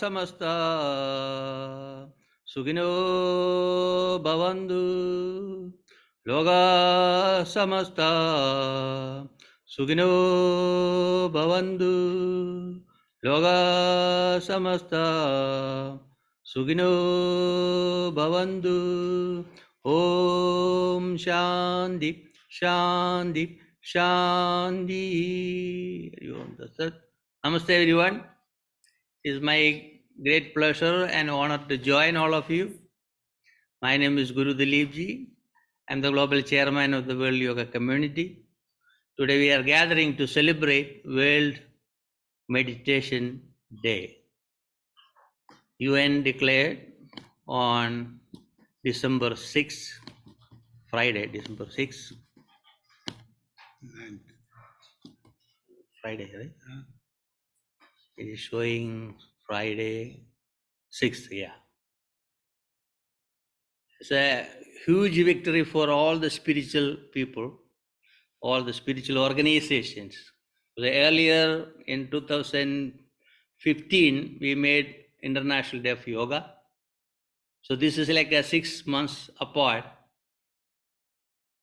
samasta sugino bhavantu loga samasta sugino bhavantu loga samasta sugino bhavantu. Om Shanti Shanti Shanti. Namaste everyone. It is my great pleasure and honor to join all of you. My name is Guru Dilip Ji. I am the global chairman of the World Yoga Community. Today we are gathering to celebrate World Meditation Day. UN declared on December 6, Friday, December 6. Friday, right? It is showing Friday 6th, yeah. It's a huge victory for all the spiritual people, all the spiritual organizations. Earlier in 2015, we made International Day of Yoga. So this is like a 6 months apart.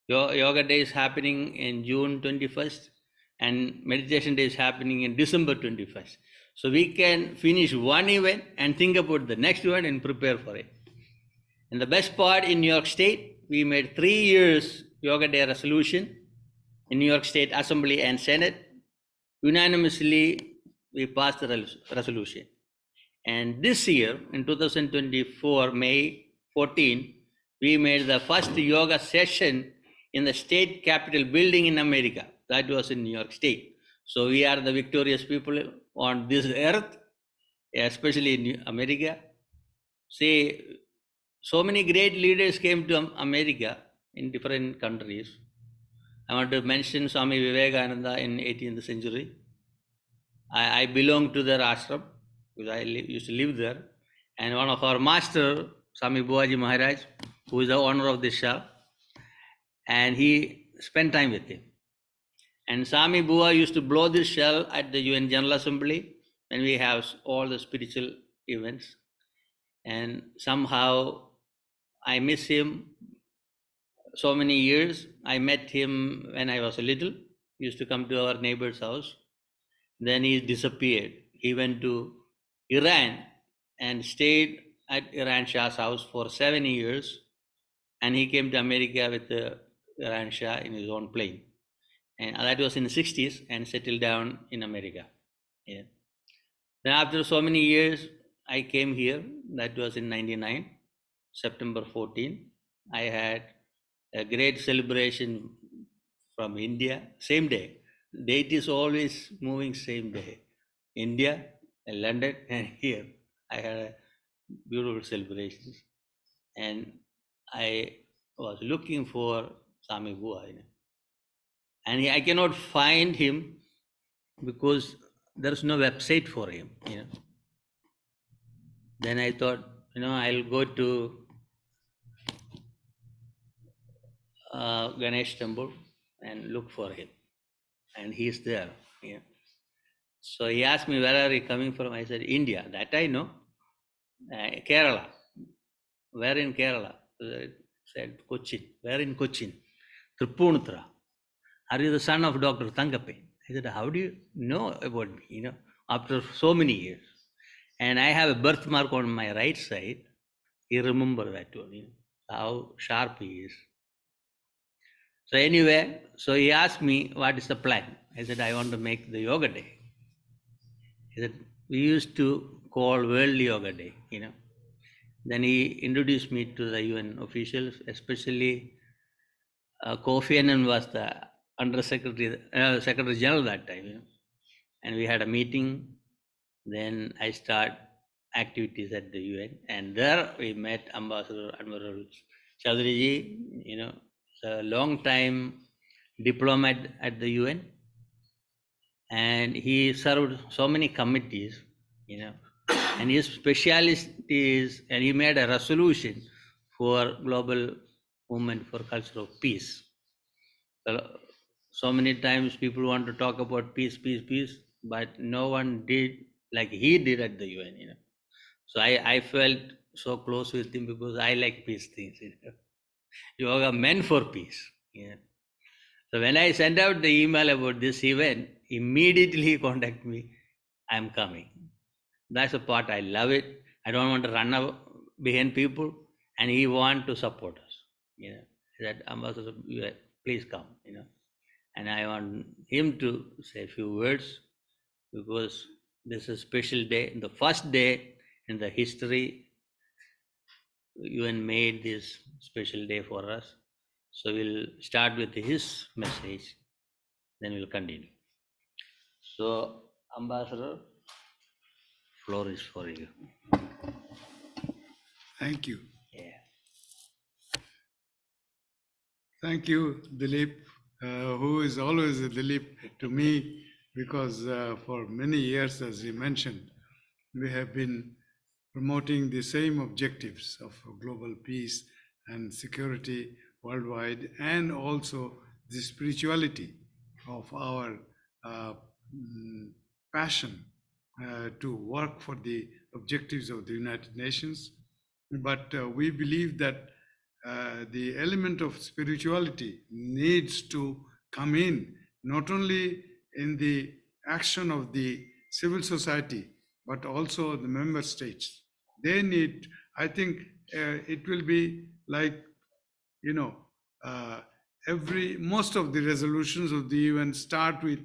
Yoga Day is happening in June 21st and Meditation Day is happening in December 21st. So we can finish one event and think about the next one and prepare for it. And the best part, in New York State, we made 3 years Yoga Day resolution in New York State Assembly and Senate. Unanimously, we passed the resolution. And this year, in 2024, May 14, we made the first yoga session in the state capitol building in America. That was in New York State. So we are the victorious people on this earth, especially in America. See, so many great leaders came to America in different countries. I want to mention Swami Vivekananda in 18th century. I belong to their ashram because I used to live there. And one of our master, Swami Buaji Maharaj, who is the owner of this shop, and he spent time with him. And Swami Bua used to blow this shell at the UN General Assembly when we have all the spiritual events. And somehow I miss him so many years. I met him when I was a little. He used to come to our neighbor's house. Then he disappeared. He went to Iran and stayed at Iran Shah's house for 7 years. And he came to America with the Iran Shah in his own plane. And that was in the 60s and settled down in America. Yeah. Then after so many years, I came here. That was in 99, September 14. I had a great celebration from India, same day. Date is always moving same day. India, and London, and here. I had a beautiful celebrations. And I was looking for Swami Bua. And I cannot find him because there's no website for him. Then I thought, I'll go to Ganesh temple and look for him. And he's there. Yeah. So he asked me, where are you coming from? I said, India. That I know. Kerala. Where in Kerala? I said, Cochin. Where in Cochin? Tripunithura. Are you the son of Dr. Tangape? I said, how do you know about me, after so many years? And I have a birthmark on my right side. He remember that one, how sharp he is. So anyway, so he asked me, what is the plan? I said, I want to make the Yoga Day. He said, we used to call World Yoga Day, Then he introduced me to the UN officials, especially Kofi Annan was the Secretary General that time, And we had a meeting. Then I start activities at the UN, and there we met Ambassador Admiral Chaudhary, a long time diplomat at the UN, and he served so many committees, and his specialty is, and he made a resolution for global movement for culture of peace. So many times people want to talk about peace, but no one did like he did at the UN, So I felt so close with him because I like peace things. Yoga meant for peace. Yeah. So when I sent out the email about this event, immediately he contacted me. I'm coming. That's the part I love it. I don't want to run behind people, and he want to support us. That ambassador, please come. And I want him to say a few words because this is a special day, the first day in the history UN made this special day for us. So we'll start with his message, then we'll continue. So, Ambassador, floor is for you. Thank you. Yeah. Thank you, Dilip, who is always a Dilip to me because for many years, as he mentioned, we have been promoting the same objectives of global peace and security worldwide, and also the spirituality of our uh, passion to work for the objectives of the United Nations. But we believe that the element of spirituality needs to come in not only in the action of the civil society but also the member states. They need, I think it will be like, you know, uh, most of the resolutions of the UN start with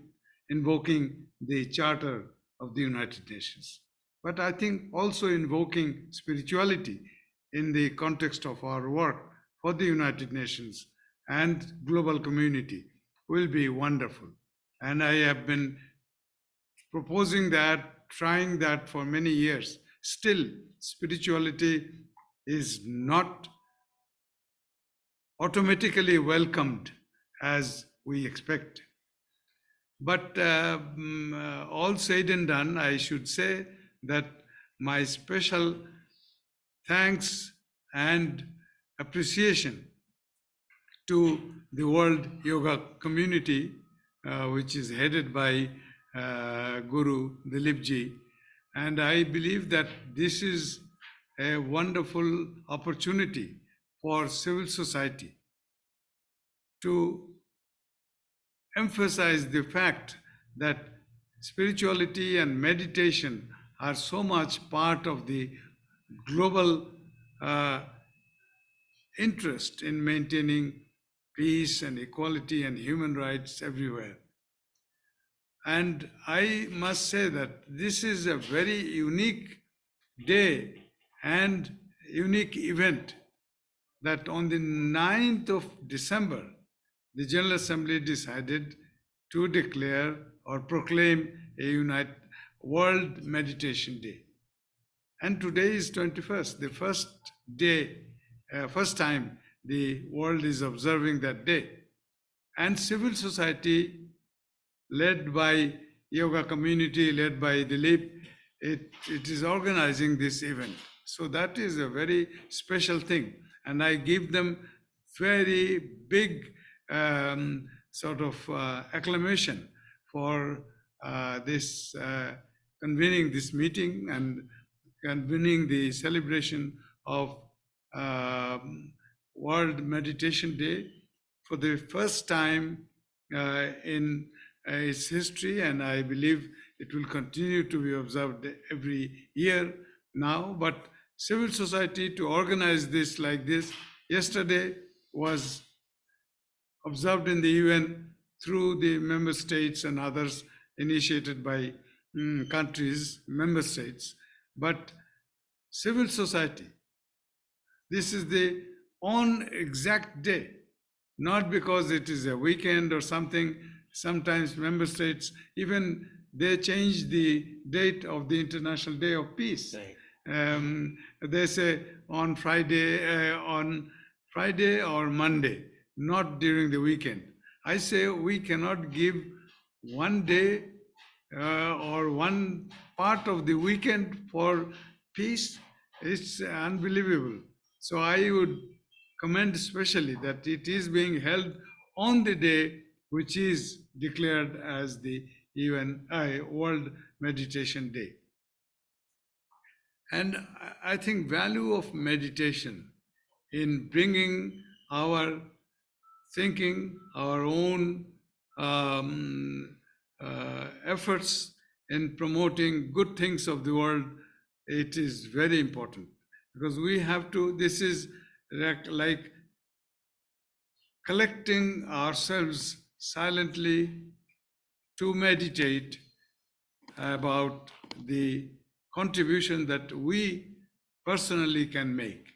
invoking the Charter of the United Nations. But I think also invoking spirituality in the context of our work for the United Nations and global community will be wonderful. And I have been proposing that, trying that for many years. Still, spirituality is not automatically welcomed as we expect. But all said and done, I should say that my special thanks and appreciation to the World Yoga Community, which is headed by Guru Dilip Ji. And I believe that this is a wonderful opportunity for civil society to emphasize the fact that spirituality and meditation are so much part of the global uh, interest in maintaining peace and equality and human rights everywhere. And I must say that this is a very unique day and unique event that on the 9th of December, the General Assembly decided to declare or proclaim a World Meditation Day. And today is 21st, the first day, first time the world is observing that day. And civil society, led by yoga community, led by Dilip, it is organizing this event. So that is a very special thing. And I give them very big sort of acclamation for this convening this meeting and convening the celebration of World Meditation Day for the first time in its history, and I believe it will continue to be observed every year now. But civil society to organize this like this yesterday was observed in the UN through the member states and others, initiated by countries, member states. But civil society, this is the on exact day, not because it is a weekend or something. Sometimes member states, even they change the date of the International Day of Peace. Right. They say on Friday or Monday, not during the weekend. I say we cannot give one day or one part of the weekend for peace. It's unbelievable. So I would commend especially that it is being held on the day which is declared as the UN World Meditation Day. And I think value of meditation in bringing our thinking, our own efforts in promoting good things of the world, it is very important because we have to, this is like collecting ourselves silently to meditate about the contribution that we personally can make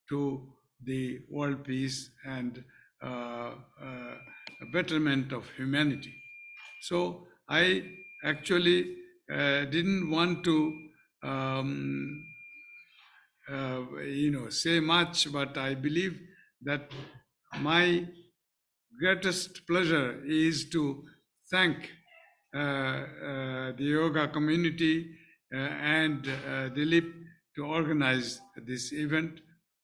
to the world peace and betterment of humanity. So I actually didn't want to, um, say much, but I believe that my greatest pleasure is to thank the yoga community and Dilip to organize this event,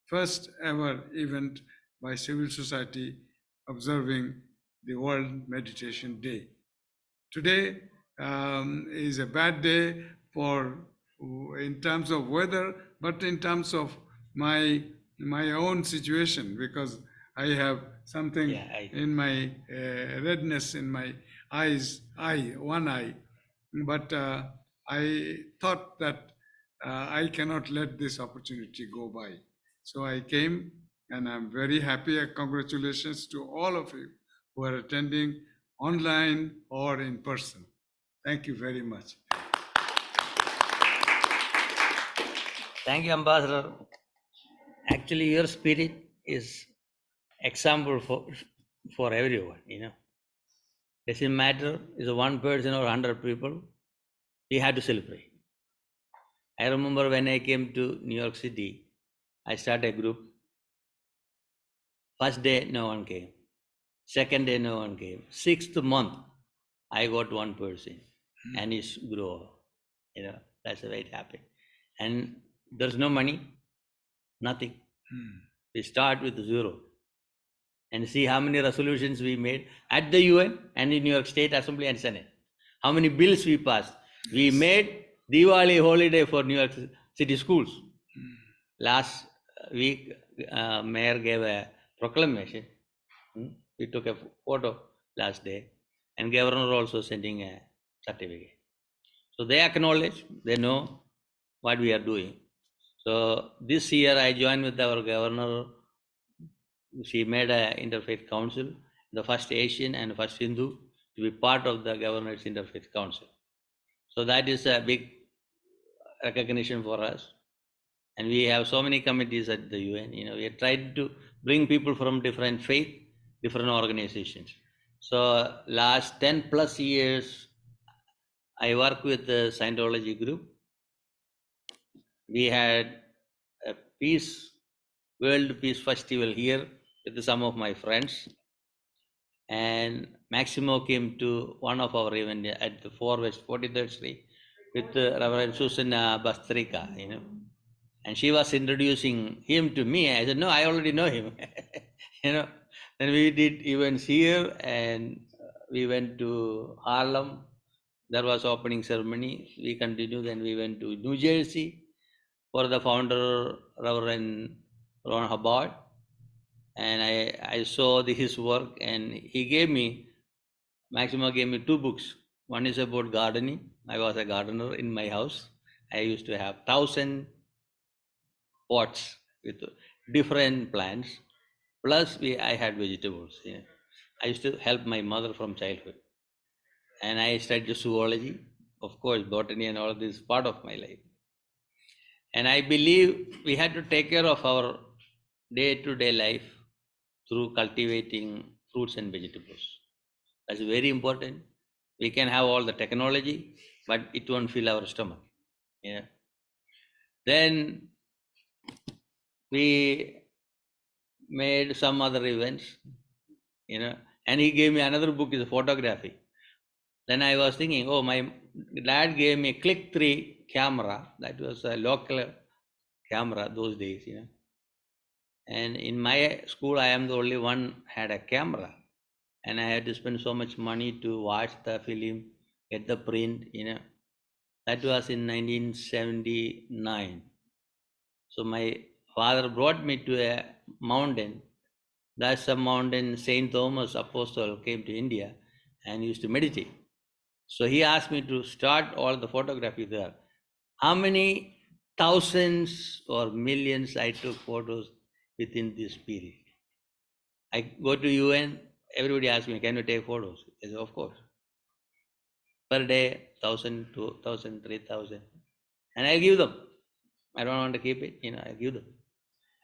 first ever event by civil society observing the World Meditation Day. Today is a bad day for in terms of weather, but in terms of my own situation because I have something in my redness in my one eye. But I thought that I cannot let this opportunity go by. So I came and I'm very happy. Congratulations to all of you who are attending online or in person. Thank you very much. Thank you, Ambassador. Actually, your spirit is example for everyone, Doesn't matter, is it one person or 100 people, we had to celebrate. I remember when I came to New York City, I started a group. First day, no one came. Second day, no one came. Sixth month, I got one person, and it's grow. That's the way it happened. And there's no money, nothing. We start with zero, and see how many resolutions we made at the UN and in New York State Assembly and Senate. How many bills we passed. We made Diwali holiday for New York City schools. Last week, Mayor gave a proclamation. We took a photo last day, and Governor also sending a certificate. So they acknowledge, they know what we are doing. So this year I joined with our Governor. She made an interfaith council, the first Asian and first Hindu to be part of the Governor's Interfaith Council. So that is a big recognition for us. And we have so many committees at the UN. We are trying to bring people from different faith, different organizations. So last 10 plus years, I work with the Scientology group. We had a World Peace Festival here with some of my friends. And Maximo came to one of our events at the 4 West 43rd Street with Reverend Susan Bastrika, And she was introducing him to me. I said, no, I already know him. Then we did events here and we went to Harlem. There was opening ceremony. We continued, then we went to New Jersey for the founder, Reverend Ron Hubbard. And I saw his work, and Maximo gave me 2 books. One is about gardening. I was a gardener in my house. I used to have 1,000 pots with different plants. Plus, I had vegetables. I used to help my mother from childhood. And I studied zoology. Of course, botany and all this is part of my life. And I believe we had to take care of our day-to-day life through cultivating fruits and vegetables. That's very important. We can have all the technology, but it won't fill our stomach. Then we made some other events, and he gave me another book, is photography. Then I was thinking, my dad gave me a Click 3 camera. That was a local camera those days, And in my school, I am the only one had a camera. And I had to spend so much money to watch the film, get the print, That was in 1979. So my father brought me to a mountain. That's a mountain Saint Thomas Apostle came to India and used to meditate. So he asked me to start all the photography there. How many thousands or millions I took photos within this period? I go to UN, everybody asks me, can you take photos? I say, of course. Per day, 1,000, 2,000, 3,000. And I give them. I don't want to keep it, I give them.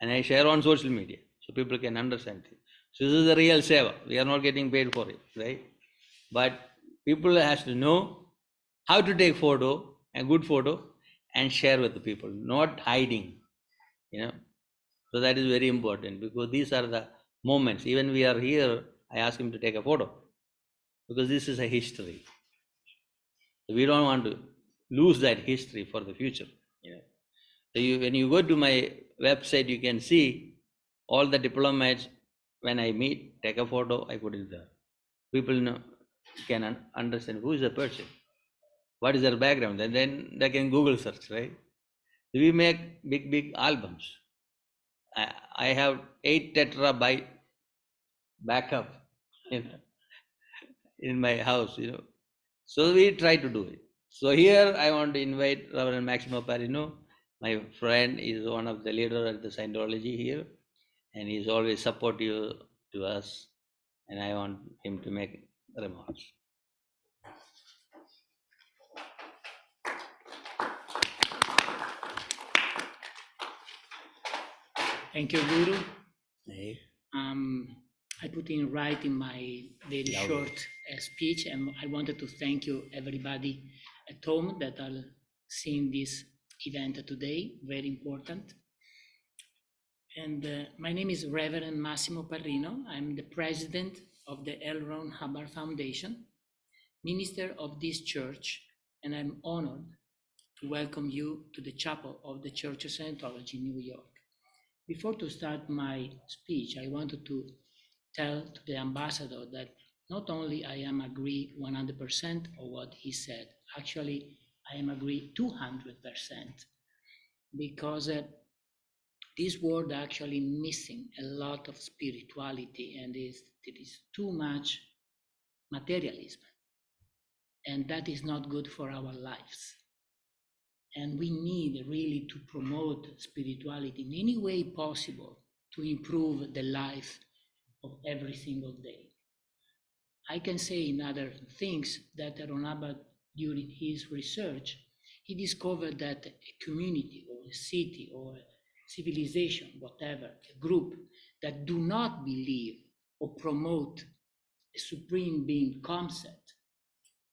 And I share on social media so people can understand it. So this is the real seva. We are not getting paid for it, right? But people has to know how to take photo, a good photo, and share with the people, not hiding, So that is very important because these are the moments. Even we are here, I ask him to take a photo because this is a history. We don't want to lose that history for the future. So when you go to my website, you can see all the diplomats. When I meet, take a photo, I put it there. People can understand who is the person, what is their background, and then they can Google search, right? We make big albums. I have 8 terabyte backup in my house, So we try to do it. So here I want to invite Reverend Maximo Parino. My friend is one of the leader at the Scientology here, and he's always supportive to us, and I want him to make remarks. Thank you, Guru. Hey. I put in writing my very short speech, and I wanted to thank you, everybody at home that are seeing this event today, very important. And my name is Reverend Massimo Parrino. I'm the president of the L. Ron Hubbard Foundation, minister of this church, and I'm honored to welcome you to the chapel of the Church of Scientology in New York. Before to start my speech, I wanted to tell to the ambassador that not only I am agree 100% of what he said, actually I am agree 200%, because this world actually missing a lot of spirituality, and there is too much materialism, and that is not good for our lives. And we need really to promote spirituality in any way possible to improve the life of every single day. I can say in other things that Ron Hubbard, during his research, he discovered that a community or a city or a civilization, whatever, a group that do not believe or promote a supreme being concept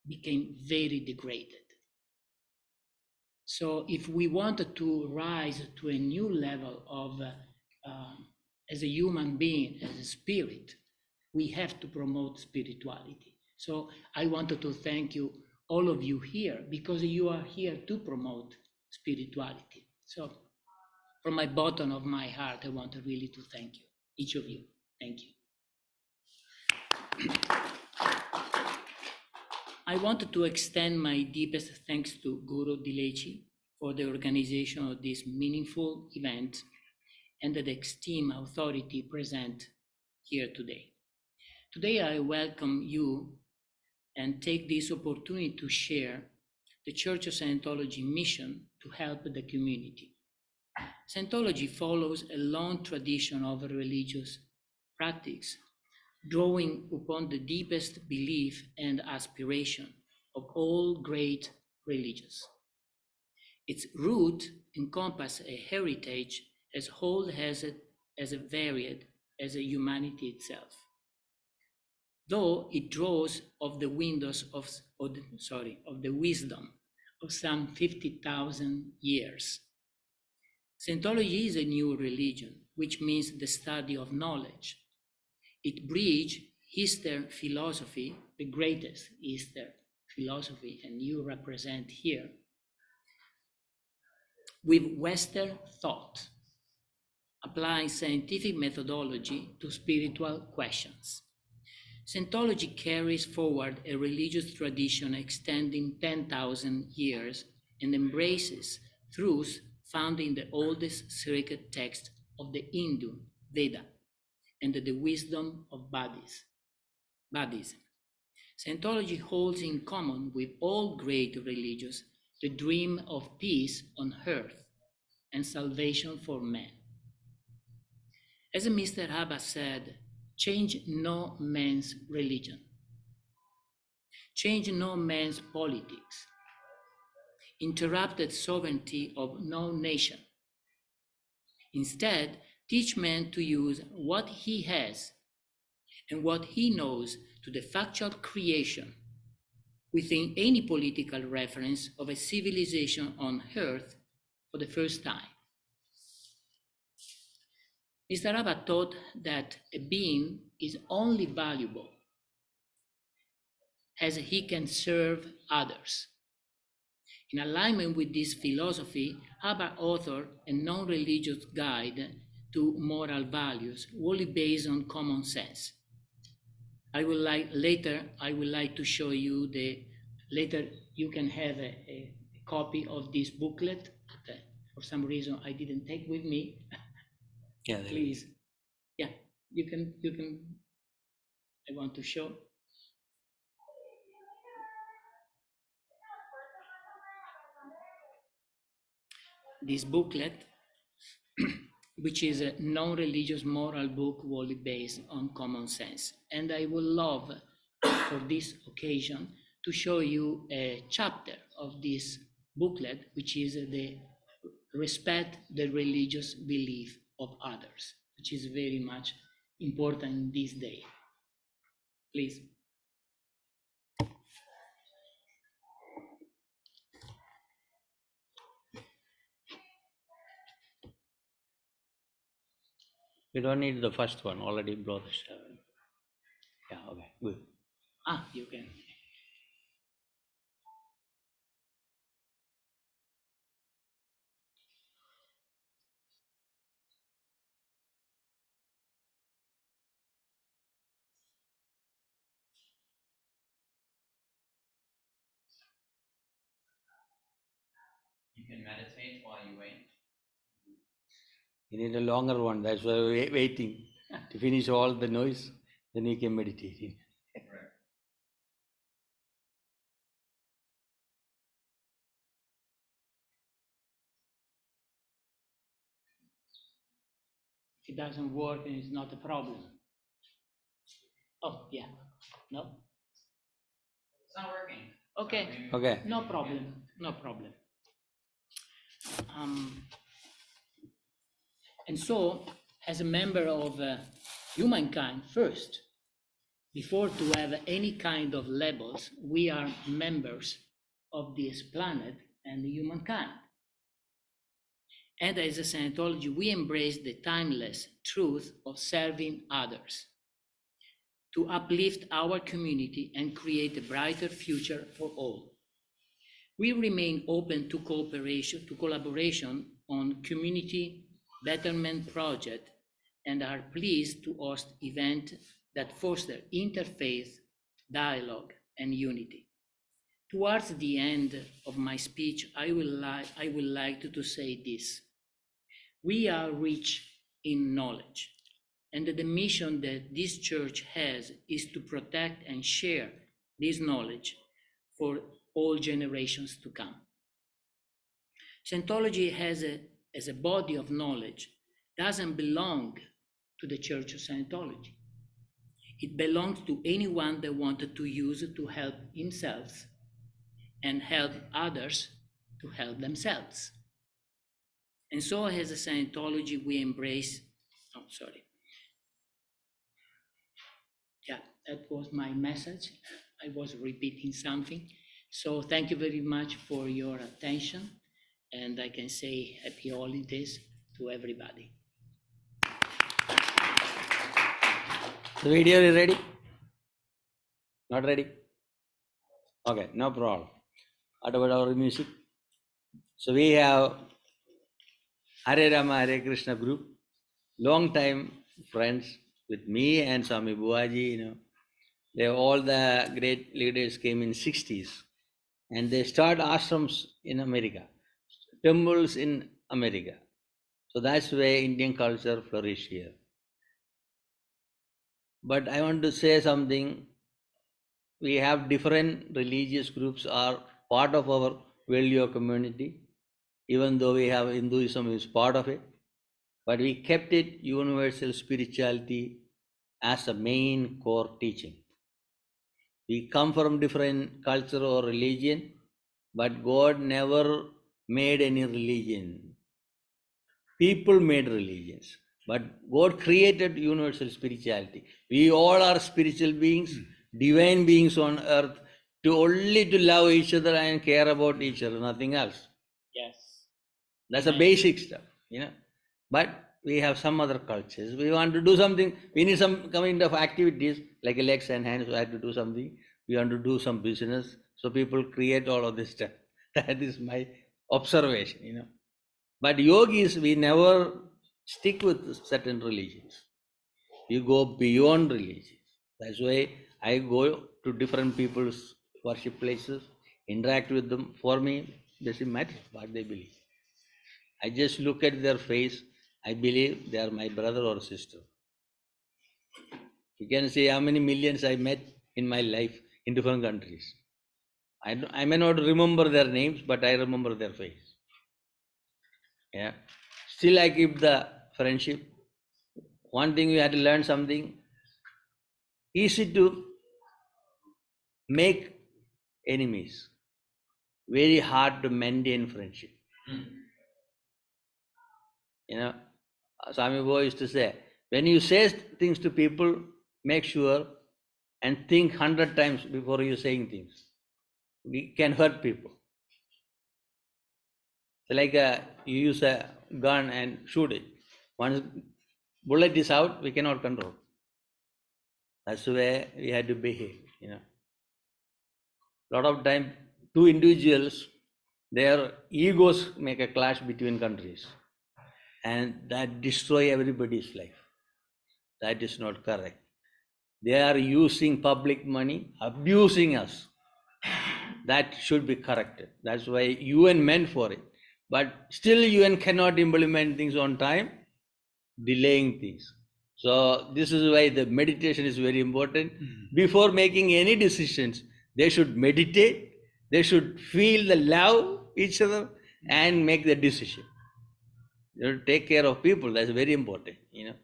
became very degraded. So if we wanted to rise to a new level of, as a human being, as a spirit, we have to promote spirituality. So I wanted to thank you, all of you here, because you are here to promote spirituality. So from my bottom of my heart, I want to really to thank you, each of you. Thank you. I wanted to extend my deepest thanks to Guru Dilechi for the organization of this meaningful event and the esteemed authority present here today. Today, I welcome you and take this opportunity to share the Church of Scientology mission to help the community. Scientology follows a long tradition of religious practice, drawing upon the deepest belief and aspiration of all great religions. Its root encompasses a heritage as old as varied as humanity itself. Though it draws of the the wisdom of some 50,000 years. Scientology is a new religion, which means the study of knowledge. It bridges Eastern philosophy, the greatest Eastern philosophy, and you represent here, with Western thought, applying scientific methodology to spiritual questions. Scientology carries forward a religious tradition extending 10,000 years and embraces truths found in the oldest sacred text of the Hindu Veda and the wisdom of Buddhism. Scientology holds in common with all great religions the dream of peace on earth and salvation for man. As Mr. Abba said, change no man's religion, change no man's politics, interrupt the sovereignty of no nation. Instead, teach man to use what he has and what he knows to the factual creation within any political reference of a civilization on earth for the first time. Mr. Abba taught that a being is only valuable as he can serve others. In alignment with this philosophy, Abba authored a non-religious guide to moral values, wholly based on common sense. I would like to show you later you can have a copy of this booklet that for some reason I didn't take with me. Yeah, Please. Yeah, you can, I want to show. This booklet, which is a non-religious moral book wholly based on common sense. And I would love for this occasion to show you a chapter of this booklet, which is the respect the religious belief of others, which is very much important in this day. Please. We don't need the first one, already brought the 7. Yeah, okay, good. You can. You can meditate while you wait. You need a longer one, that's why we're waiting to finish all the noise, then we can meditate. Right. If it doesn't work, then it's not a problem. Oh, yeah. No? It's not working. Okay. Maybe- Okay. No problem. No problem. And so, as a member of humankind first, before to have any kind of labels, we are members of this planet and humankind. And as a Scientology, we embrace the timeless truth of serving others to uplift our community and create a brighter future for all. We remain open to collaboration on community betterment project and are pleased to host events that foster interfaith dialogue and unity. Towards the end of my speech, I would like to say this. We are rich in knowledge, and the mission that this church has is to protect and share this knowledge for all generations to come. Scientology as a body of knowledge doesn't belong to the Church of Scientology. It belongs to anyone that wanted to use it to help himself and help others to help themselves. And so as a Scientology, we embrace, Yeah, that was my message. I was repeating something. So thank you very much for your attention. And I can say happy holidays to everybody. The video is ready? Not ready? Okay, no problem. What about our music? So we have Hare Rama, Hare Krishna group, long time friends with me and Swami Buaji, They all the great leaders came in 60s and they started ashrams in America, temples in America. So that's why Indian culture flourished here. But I want to say something. We have different religious groups are part of our value community, even though we have Hinduism is part of it. But we kept it universal spirituality as a main core teaching. We come from different culture or religion, but God never made any religion. People made religions, but God created universal spirituality. We all are spiritual beings, divine beings on earth, to only to love each other and care about each other, nothing else. Yes. That's a basic stuff, you know. But we have some other cultures. We want to do something. We need some kind of activities like legs and hands. We have to do something. We want to do some business. So people create all of this stuff. That is my observation, you know. But yogis, we never stick with certain religions. We go beyond religions. That's why I go to different people's worship places, interact with them. For me, doesn't matter what they believe. I just look at their face. I believe they are my brother or sister. You can see how many millions I met in my life in different countries. I may not remember their names, but I remember their face. Yeah. Still, I keep the friendship. One thing you have to learn something. Easy to make enemies. Very hard to maintain friendship. You know, Swami Bo used to say, when you say things to people, make sure and think 100 times before you saying things. We can hurt people. Like you use a gun and shoot it. Once bullet is out, we cannot control. That's the way we had to behave, you know. Lot of time, two individuals, their egos make a clash between countries, and that destroy everybody's life. That is not correct. They are using public money, abusing us. That should be corrected. That's why UN meant for it. But still UN cannot implement things on time, delaying things. So this is why the meditation is very important. Before making any decisions, they should meditate, they should feel the love each other and make the decision. You know, take care of people, that's very important, you know.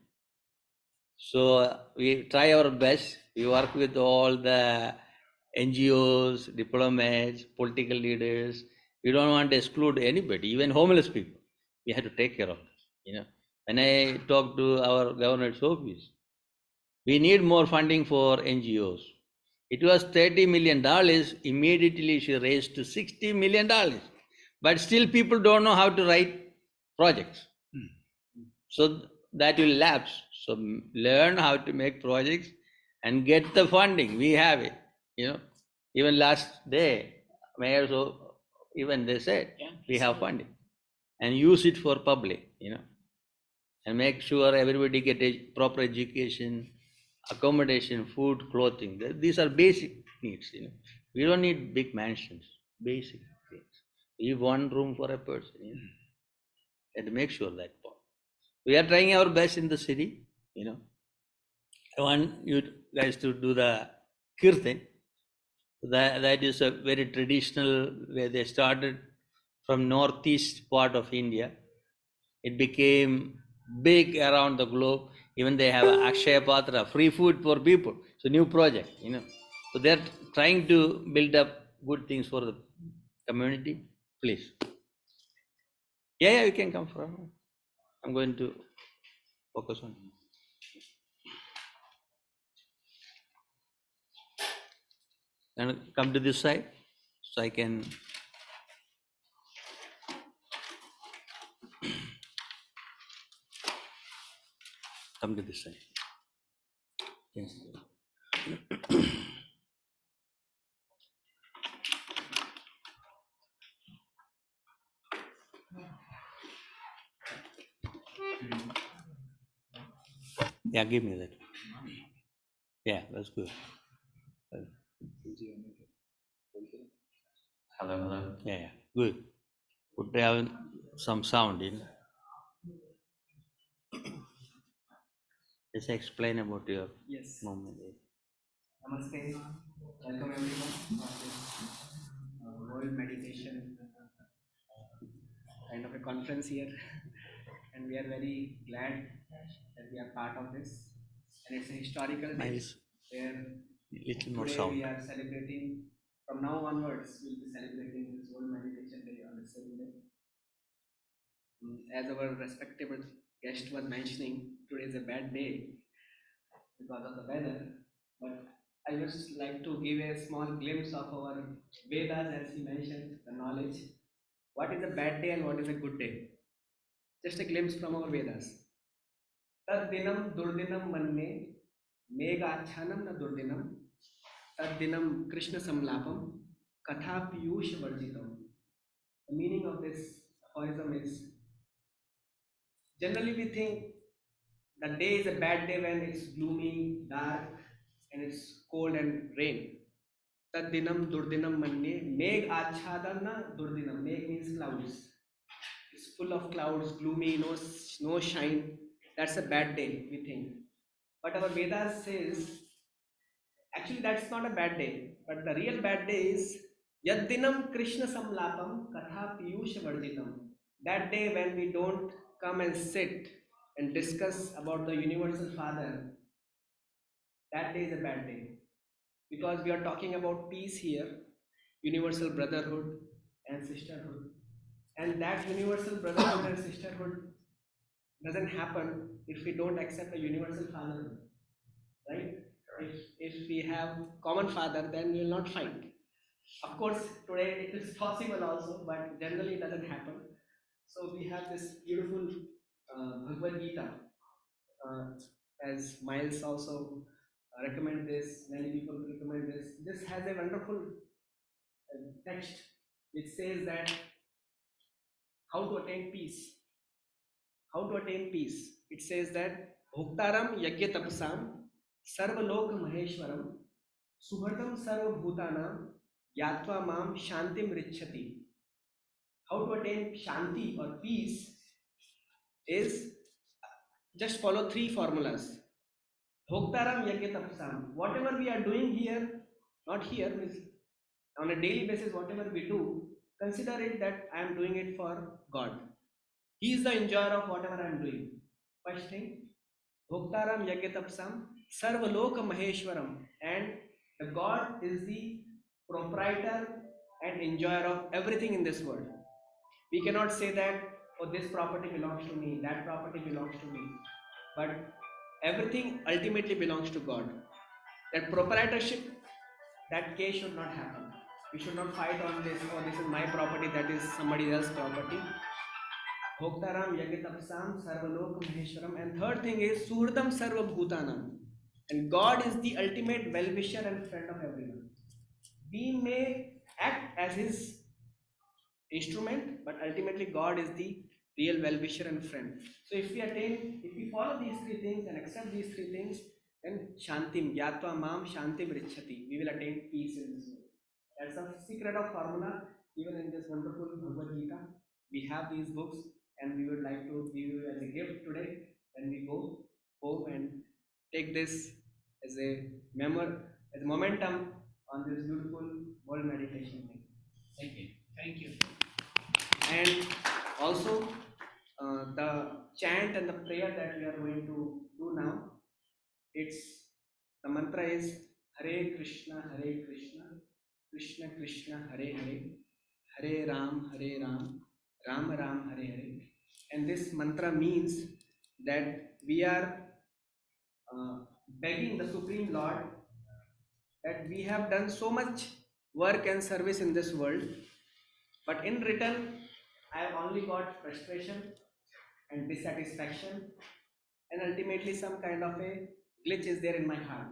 So we try our best. We work with all the NGOs, diplomats, political leaders. We don't want to exclude anybody, even homeless people. We have to take care of them. You know, when I talk to our governor's office, we need more funding for NGOs. It was $30 million. Immediately she raised to $60 million. But still people don't know how to write projects. So that will lapse. So learn how to make projects and get the funding. We have it. You know, even last day, mayor so even they said we have funding and use it for public. You know, and make sure everybody get a proper education, accommodation, food, clothing. These are basic needs. You know, we don't need big mansions. Basic things. Leave one room for a person. You know, and make sure that. We are trying our best in the city, you know. I want you guys to do the kirtan. That is a very traditional where they started from northeast part of India. It became big around the globe. Even they have Akshaya Patra, free food for people. It's a new project, you know. So they're trying to build up good things for the community. Please. Yeah, you can come from. I'm going to focus on. And come to this side so I can come to this side. Yes. Yeah, give me that. Yeah, that's good. Hello, hello. Yeah, good. Put down some sound in. Just explain about your Yes. moment. Namaste. Welcome everyone to this World Meditation kind of a conference here. And we are very glad that we are part of this. And it's a historical day Nice. where Little more today sound. we are celebrating, from now onwards, we'll be celebrating this World Meditation Day on the same day. As our respectable guest was mentioning, today is a bad day because of the weather, but I just like to give a small glimpse of our Vedas, as he mentioned, the knowledge. What is a bad day and what is a good day? Just a glimpse from our Vedas. Tadinam durdinam manne megachanam na durdinam tadinam Krishna samlapam katha piyush varjitam. The meaning of this aphorism is, generally we think the day is a bad day when it's gloomy, dark, and it's cold and rain. Tadinam durdinam manne meg achadana durdinam. Meg means clouds. It's full of clouds, gloomy, no shine. That's a bad day, we think. But our Vedas says, actually that's not a bad day. But the real bad day is Yaddinam Krishna Samlapam Katha Piyush Varjitam. That day when we don't come and sit and discuss about the Universal Father, that day is a bad day. Because we are talking about peace here, universal brotherhood and sisterhood. And that universal brotherhood and sisterhood doesn't happen if we don't accept a universal fatherhood, right? If we have common father, then we will not fight. Of course, today it is possible also, but generally it doesn't happen. So we have this beautiful Bhagavad Gita, uh, as Miles also recommend this, many people recommend this. This has a wonderful text which says that how to attain peace. How to attain peace? It says that Bhuktaram Yajna Tapasam Sarvalok Maheshwaram Suhardam Sarva Bhutanam Yatva Mam Shantim Richati. How to attain Shanti or peace is just follow three formulas. Bhoktaram Yajna Tapasam. Whatever we are doing here, not here, means on a daily basis, whatever we do, consider it that I am doing it for God. He is the enjoyer of whatever I am doing. First thing, Bhoktaram Yagyatapsam Sarvaloka Maheshwaram, and the God is the proprietor and enjoyer of everything in this world. We cannot say that, oh, this property belongs to me, that property belongs to me, but everything ultimately belongs to God. That proprietorship, that case should not happen. We should not fight on this, oh, this is my property, that is somebody else's property. Bhoktaram Yagyatapsam Sarvalok Maheshwaram. And third thing is Suhrdam Sarva Bhutanam. And God is the ultimate well-wisher and friend of everyone. We may act as his instrument, but ultimately God is the real well-wisher and friend. So if we follow these three things and accept these three things, then Shantim, Yatva Mam Shantim Richati. We will attain peace in this world. That's the secret of formula. Even in this wonderful Bhagavad Gita, we have these books, and we would like to give you as a gift today when we go home and take this as a as a momentum on this beautiful world meditation day. Thank you. Thank you. And also the chant and the prayer that we are going to do now, the mantra is Hare Krishna, Krishna Krishna, Hare Hare, Hare Ram, Ram Ram, Hare Hare. And this mantra means that we are begging the Supreme Lord that we have done so much work and service in this world, but in return, I have only got frustration and dissatisfaction, and ultimately some kind of a glitch is there in my heart.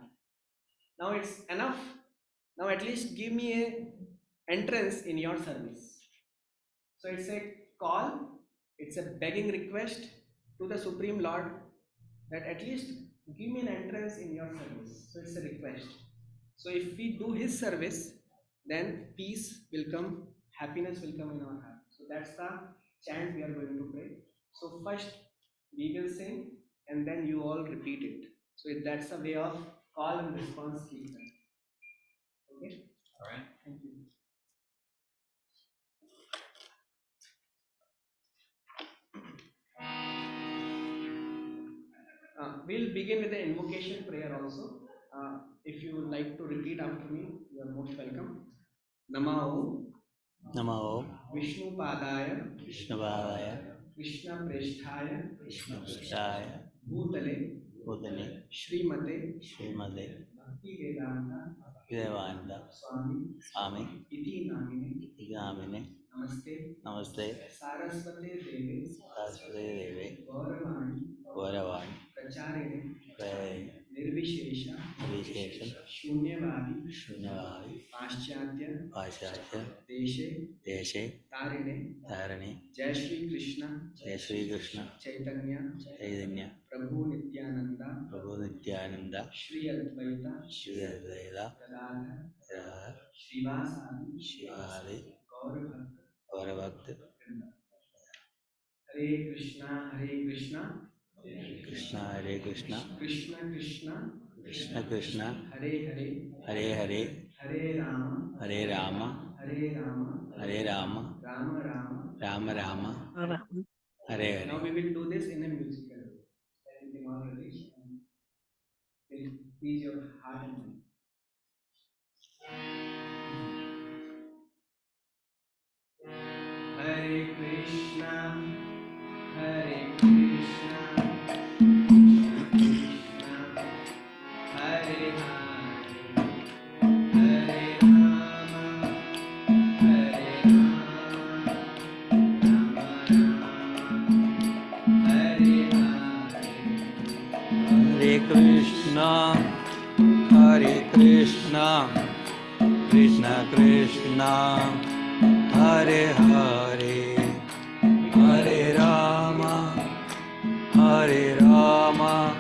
Now it's enough. Now at least give me a entrance in your service. So it's a call, it's a begging request to the Supreme Lord that at least give me an entrance in your service. So it's a request. So if we do his service, then peace will come, happiness will come in our heart. So that's the chant we are going to pray. So first we will sing and then you all repeat it. So that's a way of call and response kirtan. Okay? Alright. Thank you. We'll begin with the invocation prayer also. If you would like to repeat after me, you are most welcome. Namo Namo Vishnu Padaya Vishnavaya Krishna Presthaya Vishnavaya Bhutale Bhutale Srimate Srimade Bhakti Vedanta Vedavanda Swami Swami Iti Namine Igamine Namaste Namaste Saraswate Deve Saraswati Devi Gauravani Gauravani Pracharine Prayai Nirvishesha Vishesham Shunyavadi Shunyavadi Paschatya Paschatya Deshe Deshe Tarine Dharani Jai Shri Krishna Jai Shri Krishna Chaitanya Chaitanya Prabhu Nityananda Prabhu Nityananda Shri Advaita Shri Advaita Gadadhar Radha Srivasadi Shivadi Gauravakta Gauravakta Hare Krishna Krishna Hare Krishna Krishna Krishna Krishna Krishna Hare Hare Hare Hare Hare Rama Hare Rama Hare Rama Hare Rama Rama Rama Rama Rama Hare Now Hare. we will do this in a musical way. Anything already? Please your heart and mind. Hare Krishna, Hare Krishna, Krishna Krishna, Hare Hare, Hare Rama, Hare Rama,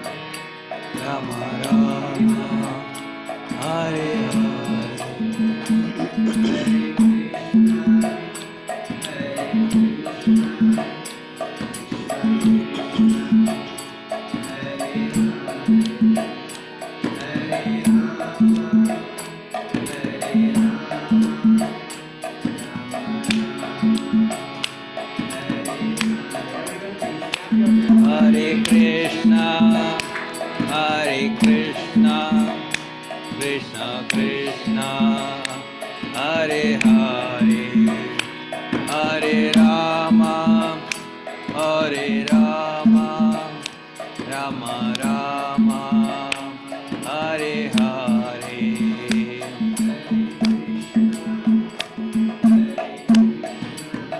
Rama Rama, Hare Hare. Hare Krishna, Hare Krishna, Krishna Krishna, Hare Hare, Hare Rama, Hare Rama, Rama Rama, Hare Hare Krishna,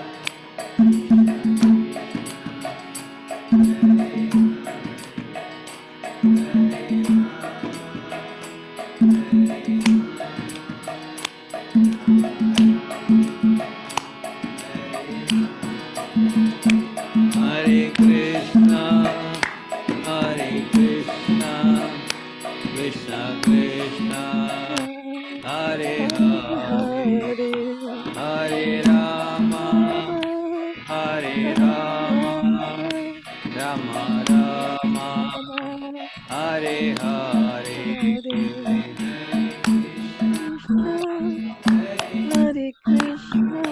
Hare Krishna, Krishna Krishna, Hare Hare, Hare Rama, Hare Rama, Rama Rama, Hare Hare. Hare Krishna, Hare Krishna, Krishna Krishna, Hare Hare, Hare Rama, Hare Rama, Rama Rama, Hare Hare. Hare Krishna,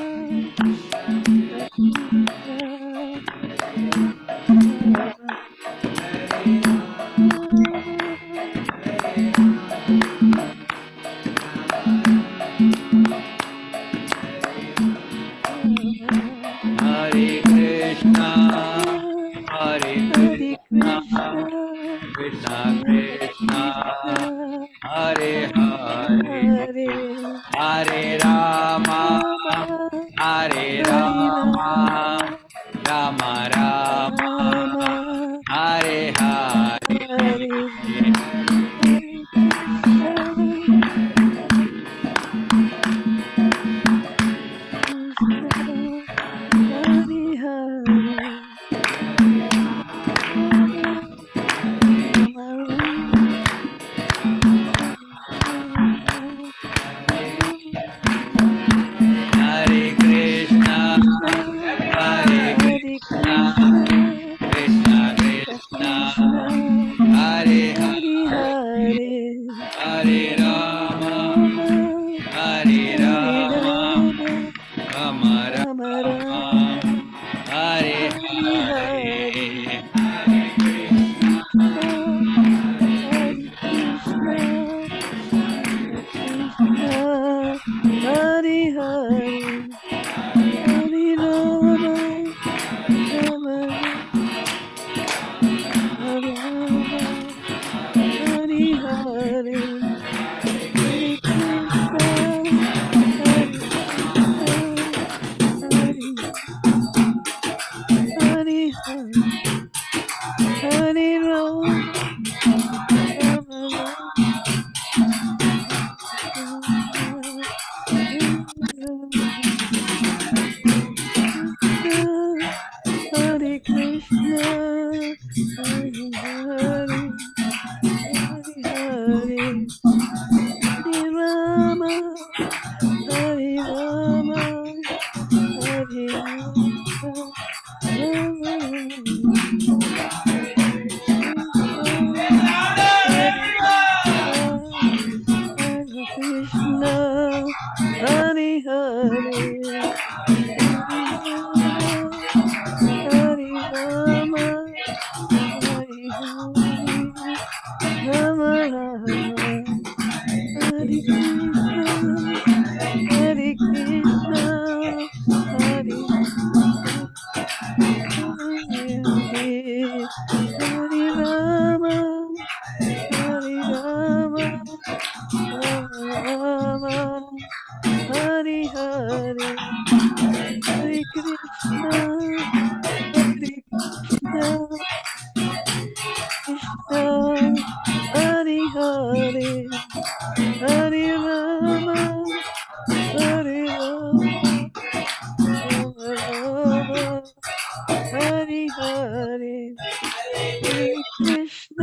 Hare Krishna, Hare Hare Krishna, Krishna, Krishna Krishna, Hare Hare, Hare Rama, Hare Rama, Rama Rama, Hare Hare. Hare Hare Krishna,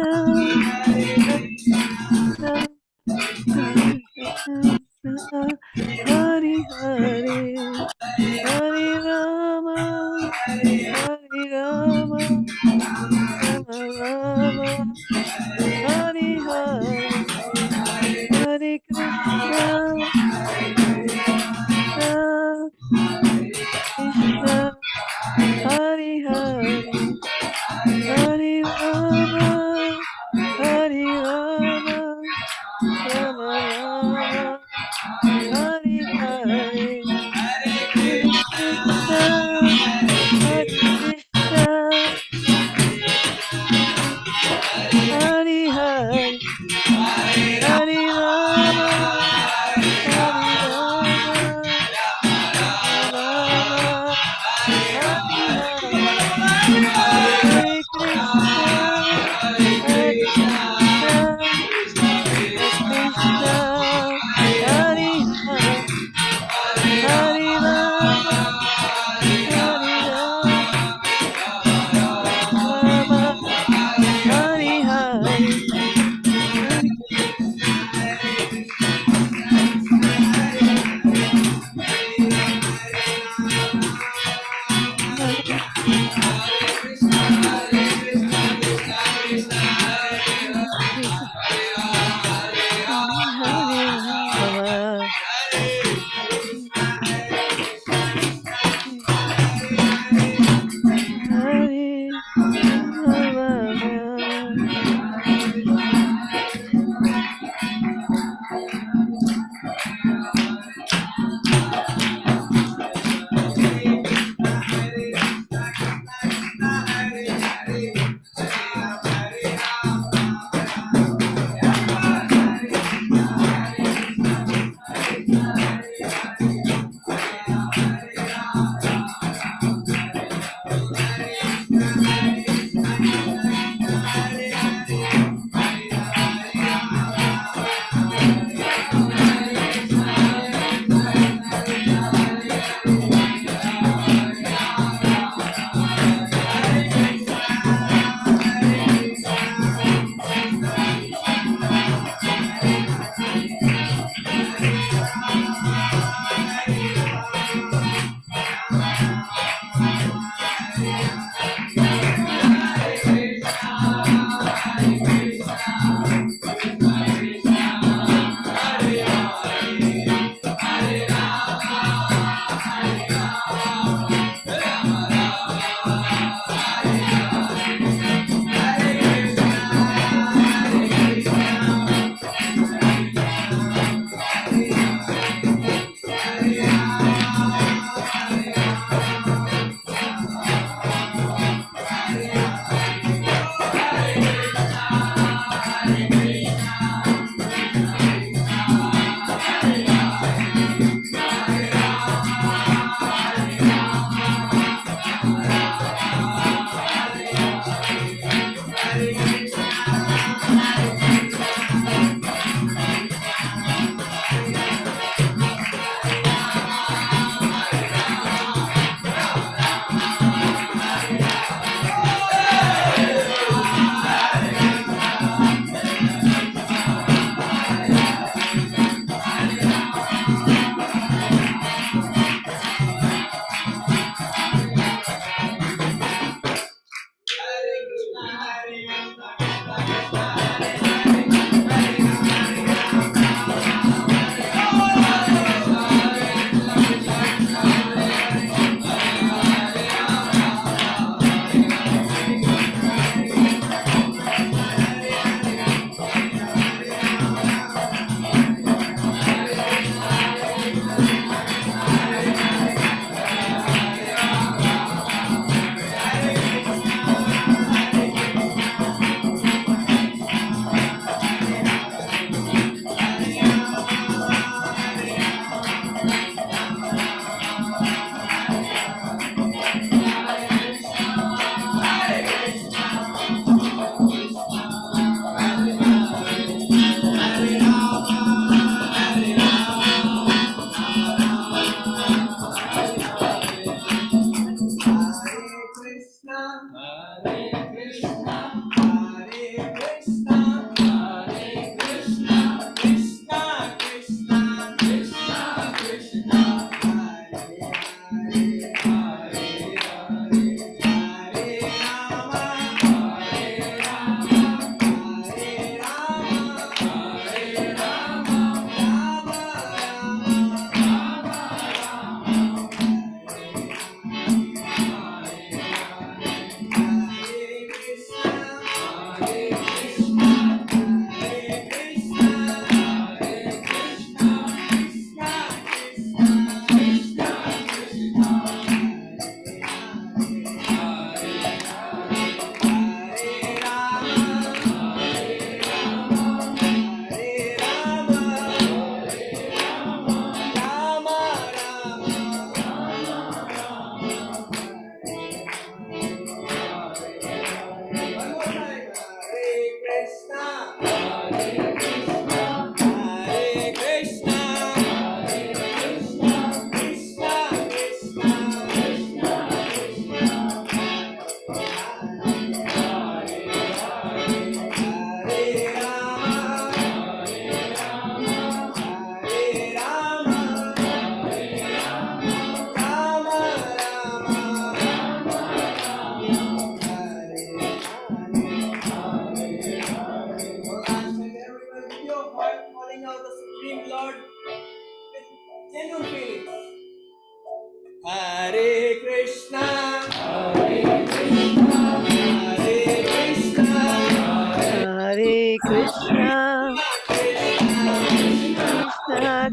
Krishna, Krishna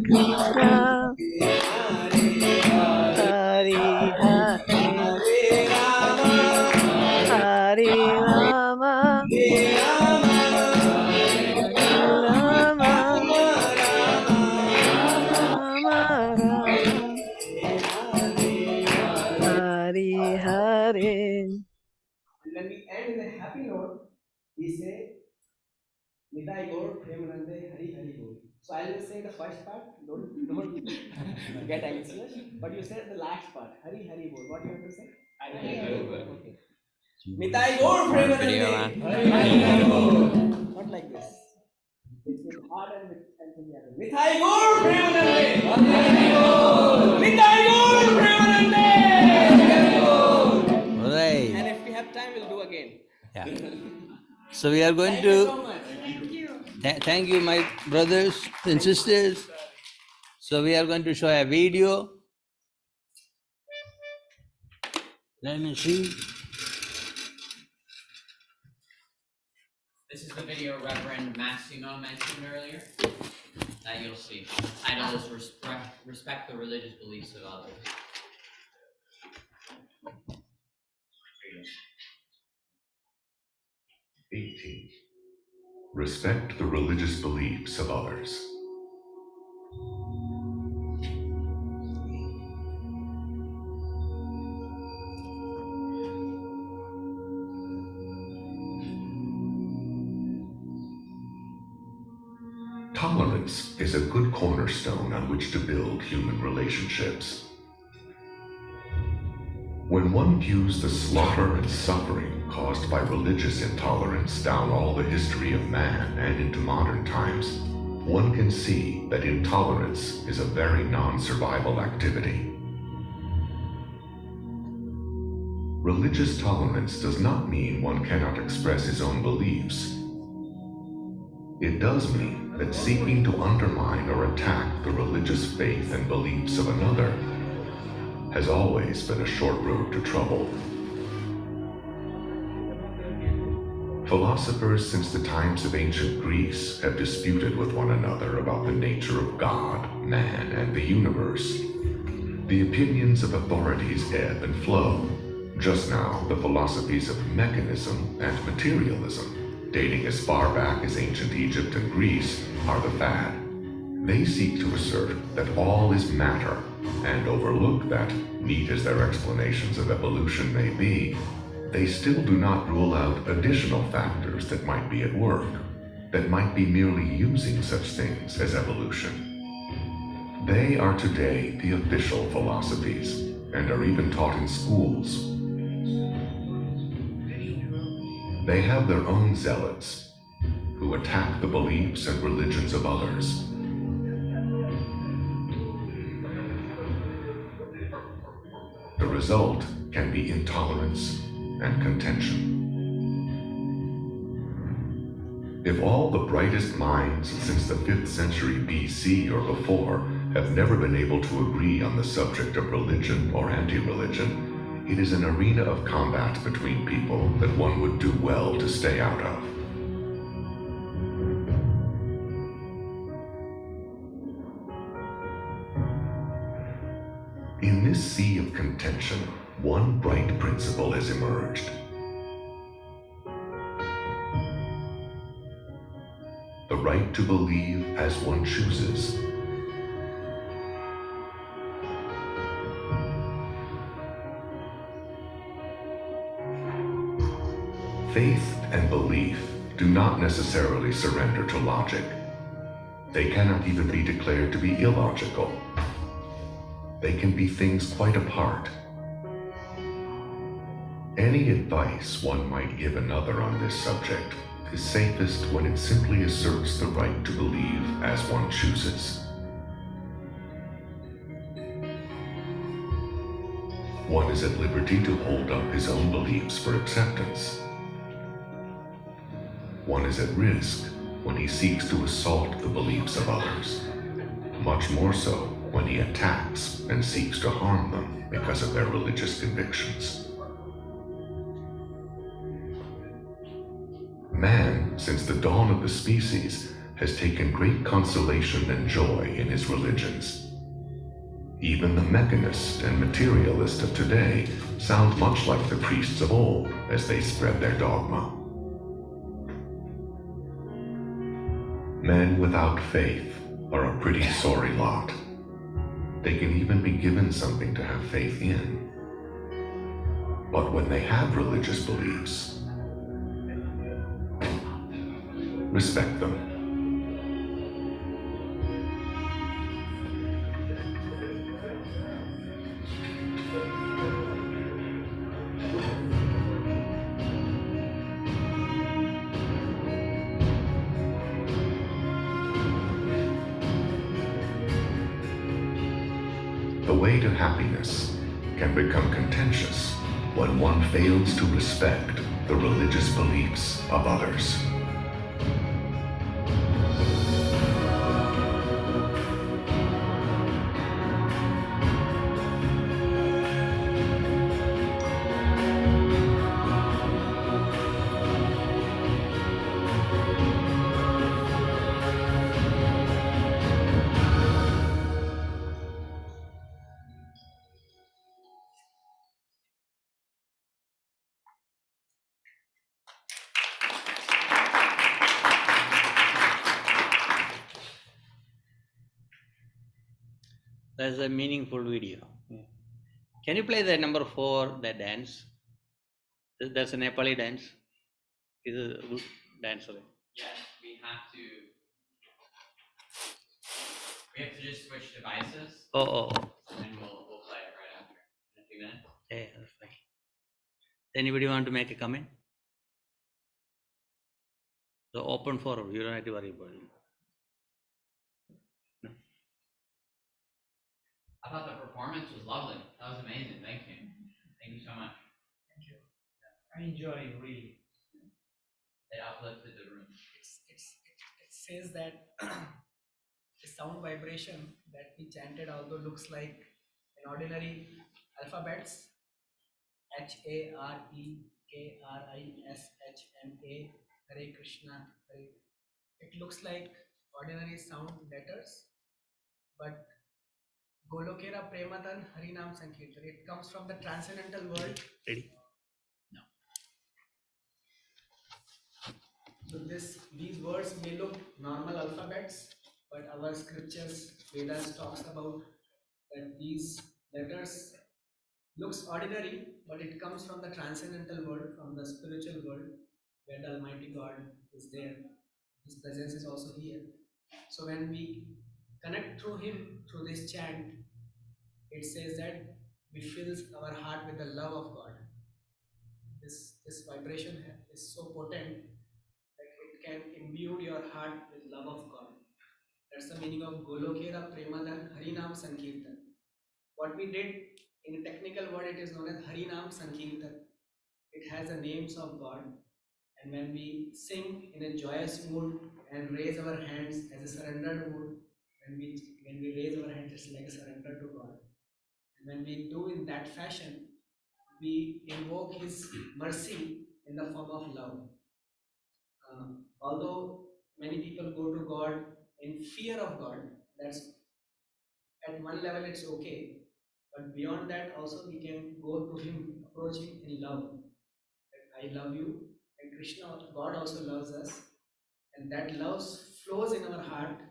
Krishna, Hare Hare, Hare Rama, Rama Rama, Hare Hare. And when we end in a happy note, we say, Nitai Gaur Premanande Hari Hari Bol. So I will say the first part, don't get anxious, but you say the last part, Hari Hari Bol. What do you have to say? Hari Hari Bol. Okay. Nitai Gaur Premanande Hari Hari Bol. Not like this. It's with heart and with enthusiasm. Nitai Gaur Premanande Hari Hari Bol. Nitai Gaur Premanande Hari Hari Bol. All right. And if we have time, we'll do again. Yeah. So we are going Thank you so to much. thank you, my brothers and sisters. So we are going to show a video. Let me see. This is the video Reverend Massimo mentioned earlier. That you'll see. The title is Respect the Religious Beliefs of Others. Here you go. 18. Respect the religious beliefs of others. Tolerance is a good cornerstone on which to build human relationships. When one views the slaughter and suffering caused by religious intolerance down all the history of man and into modern times, one can see that intolerance is a very non-survival activity. Religious tolerance does not mean one cannot express his own beliefs. It does mean that seeking to undermine or attack the religious faith and beliefs of another has always been a short road to trouble. Philosophers since the times of ancient Greece have disputed with one another about the nature of God, man, and the universe. The opinions of authorities ebb and flow. Just now, the philosophies of mechanism and materialism, dating as far back as ancient Egypt and Greece, are the fad. They seek to assert that all is matter and overlook that, neat as their explanations of evolution may be, they still do not rule out additional factors that might be at work, that might be merely using such things as evolution. They are today the official philosophies and are even taught in schools. They have their own zealots who attack the beliefs and religions of others. The result can be intolerance and contention. If all the brightest minds since the 5th century BC or before have never been able to agree on the subject of religion or anti-religion, it is an arena of combat between people that one would do well to stay out of. In this sea of contention, one bright principle has emerged. The right to believe as one chooses. Faith and belief do not necessarily surrender to logic. They cannot even be declared to be illogical. They can be things quite apart. Any advice one might give another on this subject is safest when it simply asserts the right to believe as one chooses. One is at liberty to hold up his own beliefs for acceptance. One is at risk when he seeks to assault the beliefs of others, much more so when he attacks and seeks to harm them because of their religious convictions. Man since the dawn of the species, has taken great consolation and joy in his religions. Even the mechanist and materialist of today sound much like the priests of old as they spread their dogma. Men without faith are a pretty sorry lot. They can even be given something to have faith in. But when they have religious beliefs, respect them. The way to happiness can become contentious when one fails to respect the religious beliefs of others. That's a meaningful video. Can you play the number 4, the dance? That's a Nepali dance. It's a good dance. Right? Yes, we have to just switch devices, Oh. and we'll play it right after in a few minutes. Yeah, that's fine. Anybody want to make a comment? So open forum. You don't have to worry about it. I thought the performance was lovely. That was amazing. Thank you. Thank you so much. Thank you. I enjoy really. It uplifted the room. It says that the sound vibration that we chanted, although looks like an ordinary alphabets, HAREKRISHNA, Hare Krishna, Hare. It looks like ordinary sound letters, but Golokera Premadan Harinam Sankirtan. It comes from the transcendental world. Ready? So these words may look normal alphabets, but our scriptures, Vedas talks about that these letters looks ordinary, but it comes from the transcendental world, from the spiritual world, where the Almighty God is there. His presence is also here. So when we connect through Him, through this chant, it says that we fill our heart with the love of God. This vibration is so potent that it can imbue your heart with love of God. That's the meaning of Golokera Premadan Harinam Sankirtan. What we did in a technical word, it is known as Harinam Sankirtan. It has the names of God. And when we sing in a joyous mood and raise our hands as a surrendered mood, when we raise our hands, it's like a surrender to God. And when we do in that fashion, we invoke His mercy in the form of love. Although many people go to God in fear of God, that's at one level it's okay, but beyond that also we can go to Him, approach Him in love. That I love you, and Krishna, God also loves us, and that love flows in our heart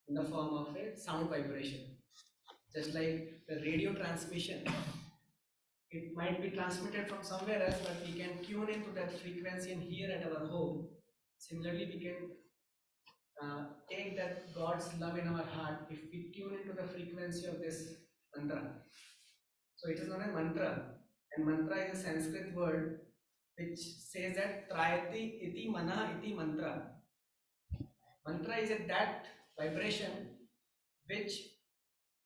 in the form of a sound vibration. Just like the radio transmission, it might be transmitted from somewhere else, but we can tune into that frequency and hear at our home. Similarly, we can take that God's love in our heart if we tune into the frequency of this mantra. So it is known as mantra, and mantra is a Sanskrit word which says that Trayati iti mana iti mantra. Mantra is that vibration which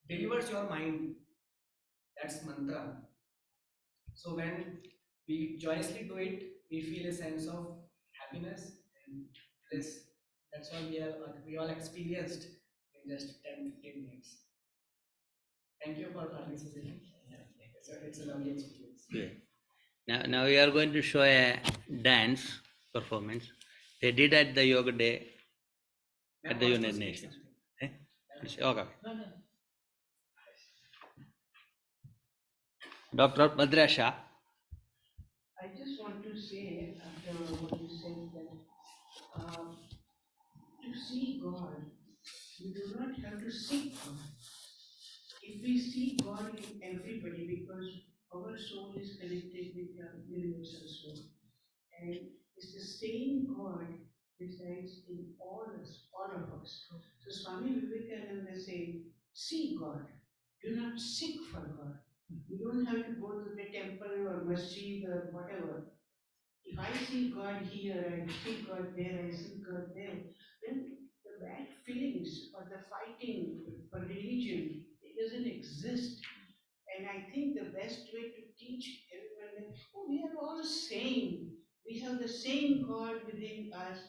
delivers your mind. That's mantra. So when we joyously do it, we feel a sense of happiness and bliss. That's what we all experienced in just 10-15 minutes. Thank you for participating. It's a lovely experience. Good. Now we are going to show a dance performance. They did at the Yoga Day at the I want to United speak Nations. something. Okay. No, no. Dr. Madrasha. I just want to say, after what you said, that to see God, we do not have to seek God. If we see God in everybody, because our soul is connected with the universal soul, and it's the same God resides in all of us. So Swami Vivekananda said, see God, do not seek for God. You don't have to go to the temple or masjid or whatever. If I see God here, I see God there, I see God there, then the bad feelings or the fighting for religion, it doesn't exist. And I think the best way to teach everyone that, oh, we are all the same. We have the same God within us.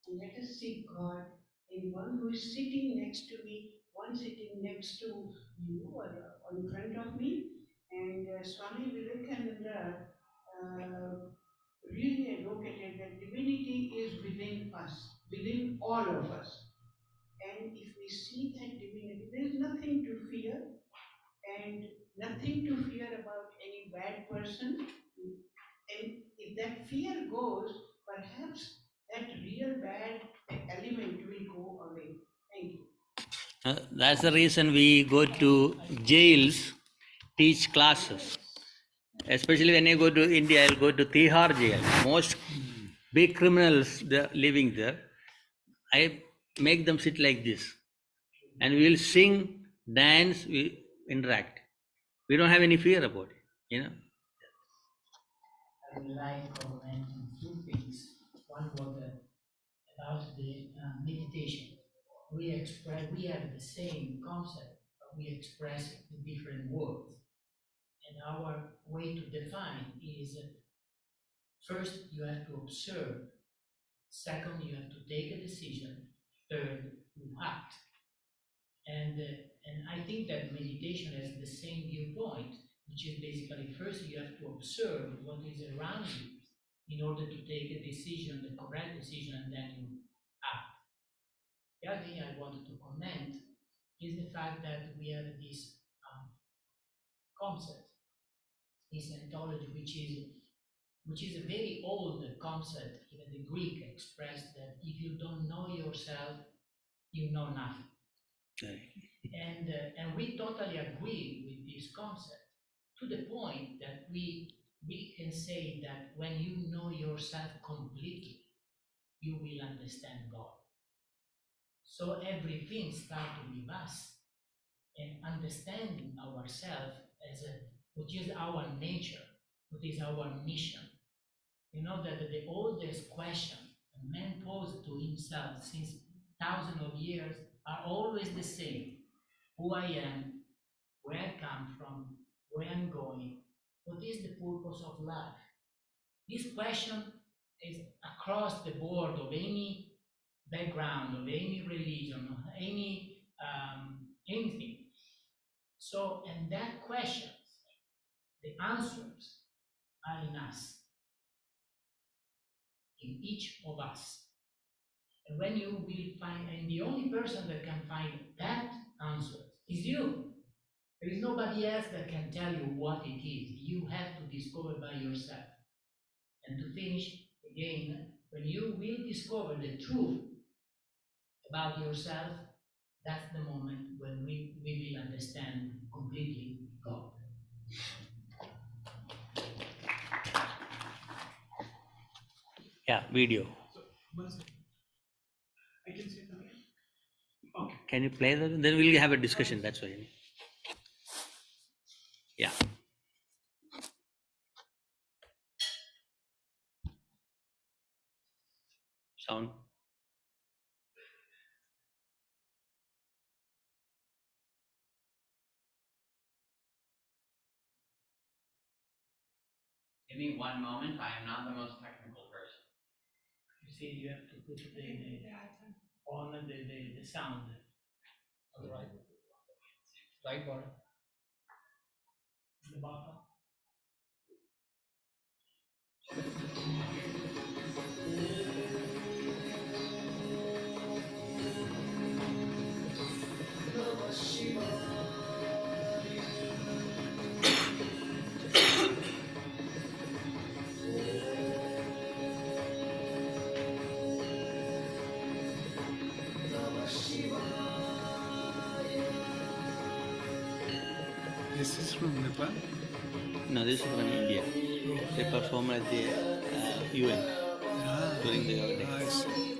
Let us see God in one who is sitting next to me, one sitting next to you or in front of me. And Swami Vivekananda really advocated that divinity is within us, within all of us. And if we see that divinity, there is nothing to fear and nothing to fear about any bad person. And if that fear goes, perhaps that real bad element will go away. Thank you. That's the reason we go to jails, teach classes. Especially when I go to India, I'll go to Tihar jail. Most big criminals living there, I make them sit like this. And we will sing, dance, we interact. We don't have any fear about it, I would like to mention two things. One was about the meditation. We have the same concept, but we express it in different words. And our way to define is first you have to observe, second you have to take a decision, third you act. And I think that meditation has the same viewpoint, which is basically first you have to observe what is around you in order to take a decision, the correct decision, and then you act. The other thing I wanted to comment is the fact that we have this concept, this ontology, which is a very old concept. Even the Greek expressed that if you don't know yourself, you know nothing. And we totally agree with this concept, to the point that we can say that when you know yourself completely, you will understand God. So everything starts with us and understanding ourselves as which is our nature, what is our mission. You know that the oldest question a man posed to himself since thousands of years are always the same. Who I am, where I come from, where I'm going, what is the purpose of life? This question is across the board of any background, of any religion, of any anything. So, and that question, the answers are in us, in each of us. And when you will find, and the only person that can find that answer is you. There is nobody else that can tell you what it is. You have to discover by yourself. And to finish again, when you will discover the truth about yourself, that's the moment when we will understand completely God. Yeah, video. I can say something. Okay. Can you play that? Then we'll have a discussion. That's why. Yeah. Sound. Give me one moment, I am not the most technical person. You see, you have to put on the sound. On the right. Right bottom. The bottom. This is from Nepal. No, this is from India. They perform at the UN Ah, during the yoga day. I see.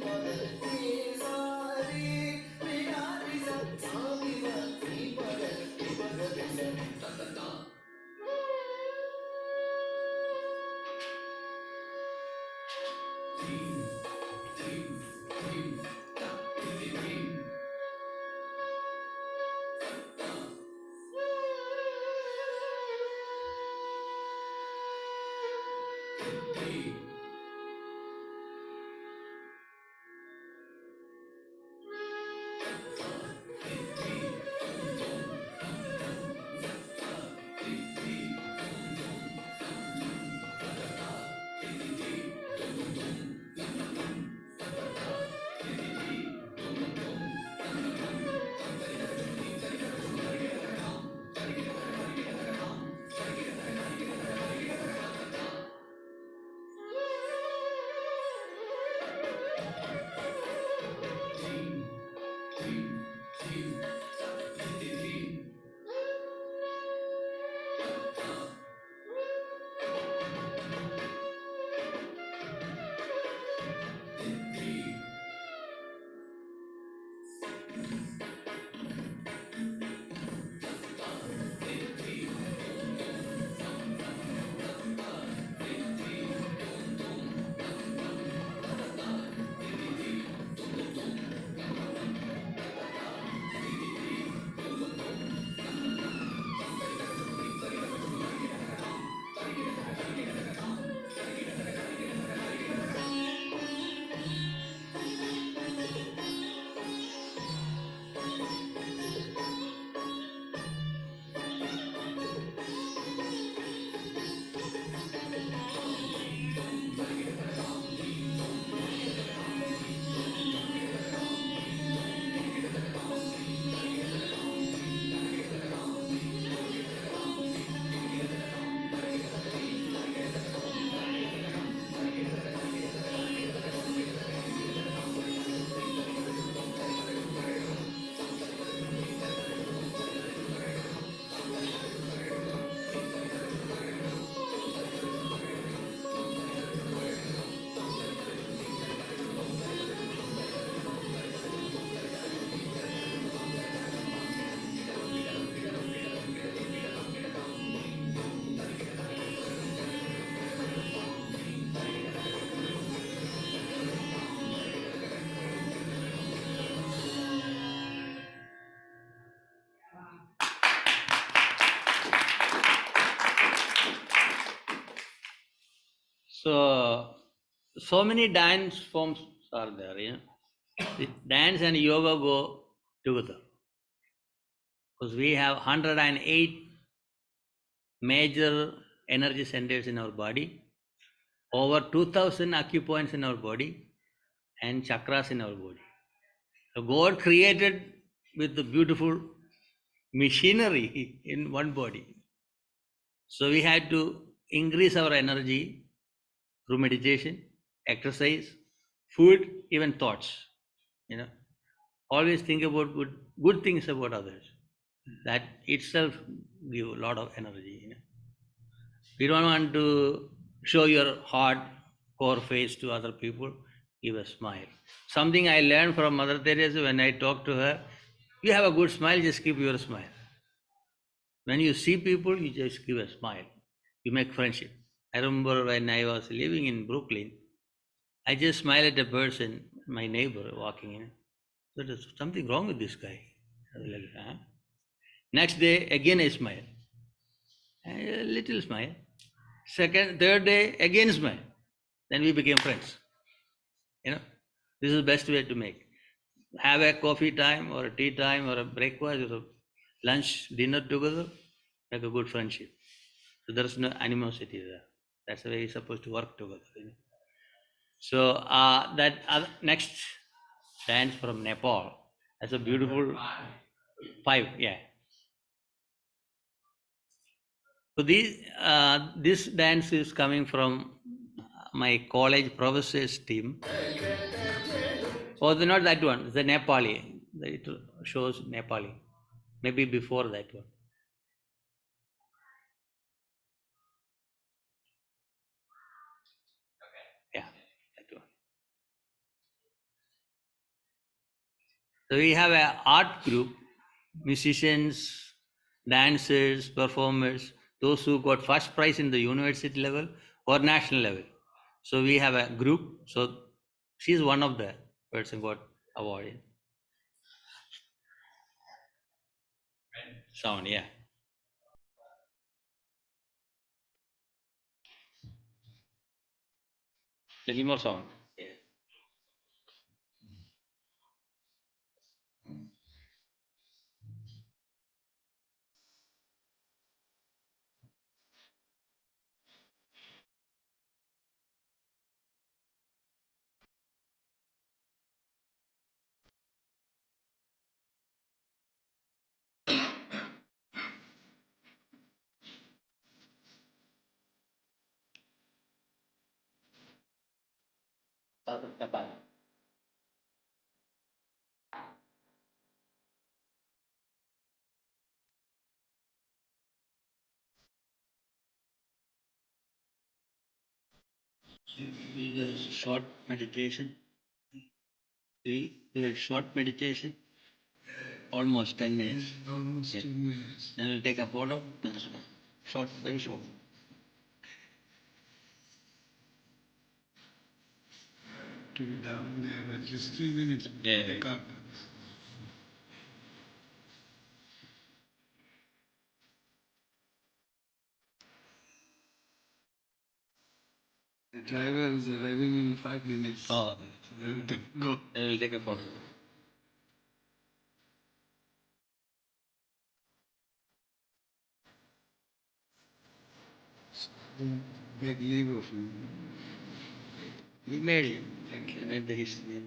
So many dance forms are there. The dance and yoga go together because we have 108 major energy centers in our body, over 2000 acupoints in our body, and chakras in our body. So God created with the beautiful machinery in one body. So we had to increase our energy through meditation, exercise, food, even thoughts. Always think about good things about others. That itself give a lot of energy. We don't want to show your hard core face to other people. Give a smile. Something I learned from Mother Teresa when I talked to her. You have a good smile, just keep your smile. When you see people, you just give a smile. You make friendship. I remember when I was living in Brooklyn, I just smiled at a person, my neighbor walking in. So there's something wrong with this guy. I was like, huh? Next day, again I smile. A little smile. Third day, again smile. Then we became friends. This is the best way to make. Have a coffee time or a tea time or a breakfast or a lunch, dinner together, make a good friendship. So there's no animosity there. That's the way you're supposed to work together. So that next dance from Nepal. That's a beautiful 5, yeah. So this dance is coming from my college professors team. Oh, not that one. The Nepali. It shows Nepali. Maybe before that one. So we have an art group, musicians, dancers, performers, those who got first prize in the university level or national level. So we have a group. So she's one of the person got awarded. Sound, yeah. Little more sound. Yeah. We do a short meditation. We do a short meditation, almost 10 minutes. Almost Yeah. 10 minutes. Then we'll take a photo. Short, very short. To be down there, at least 3 minutes. Yeah. They can't. The driver is arriving in 5 minutes. Oh, They will go. then we'll take a photo. Beg leave of him. We made it. Thank you. Made the history.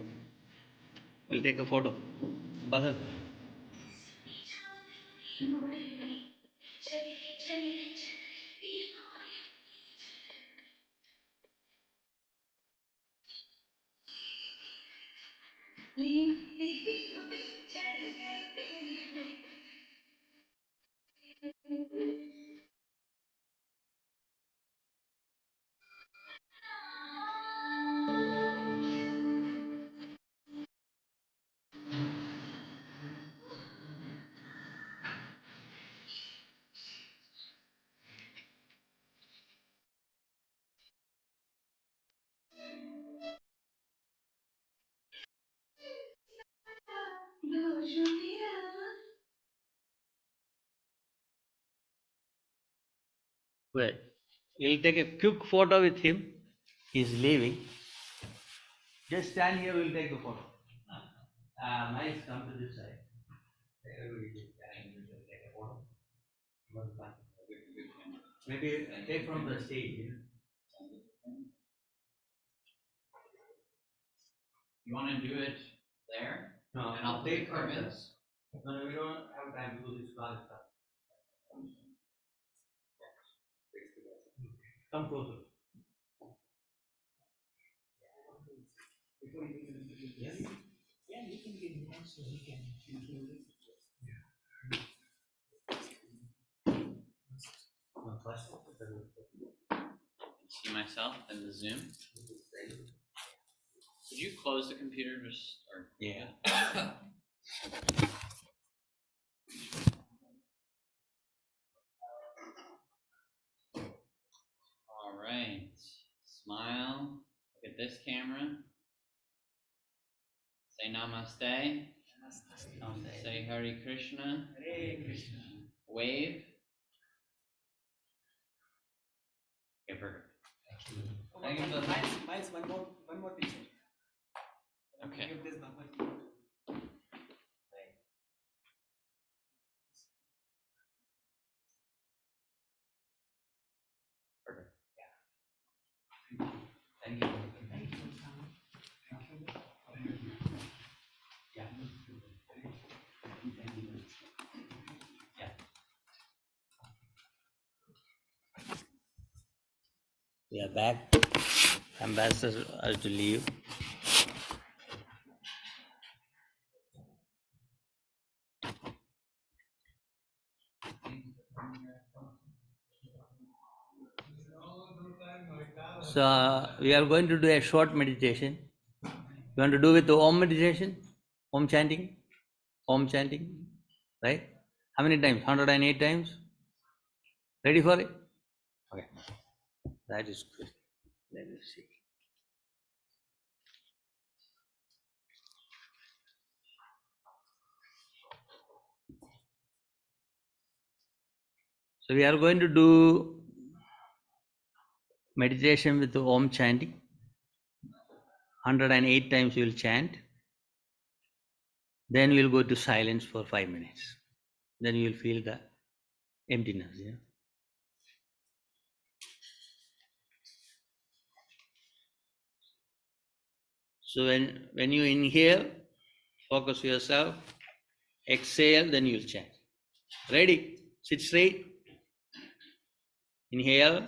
We'll take a photo. Bhagat. Wait. We'll take a quick photo with him. He's leaving. Just stand here, we'll take the photo. Nice, come to this side. Everybody just stand here, we'll take a photo. Maybe take from the stage. You wanna do it there? No, And I'll take take from permits? No, no, we don't have time to do this class stuff. Come closer. Yeah, you can give me one so he can. See myself in the Zoom? Could you close the computer just, or? Yeah. All right, smile, look at this camera. Say namaste. Say Hare Krishna. Hare Krishna. Wave. Okay, perfect. Thank you. Miles, one more picture. Okay. Give this Bhagavad Gita. Perfect. Thank you. We are back. Ambassadors are to leave. So we are going to do a short meditation. You want to do with the Om meditation? Om chanting? Om chanting, right? How many times? 108 times? Ready for it? Okay. That is good. Let me see. So we are going to do meditation with the Om chanting. 108 times we will chant. Then we will go to silence for 5 minutes. Then you will feel the emptiness. Yeah? So when you inhale, focus yourself. Exhale, then you'll chant. Ready? Sit straight. Inhale.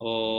Om.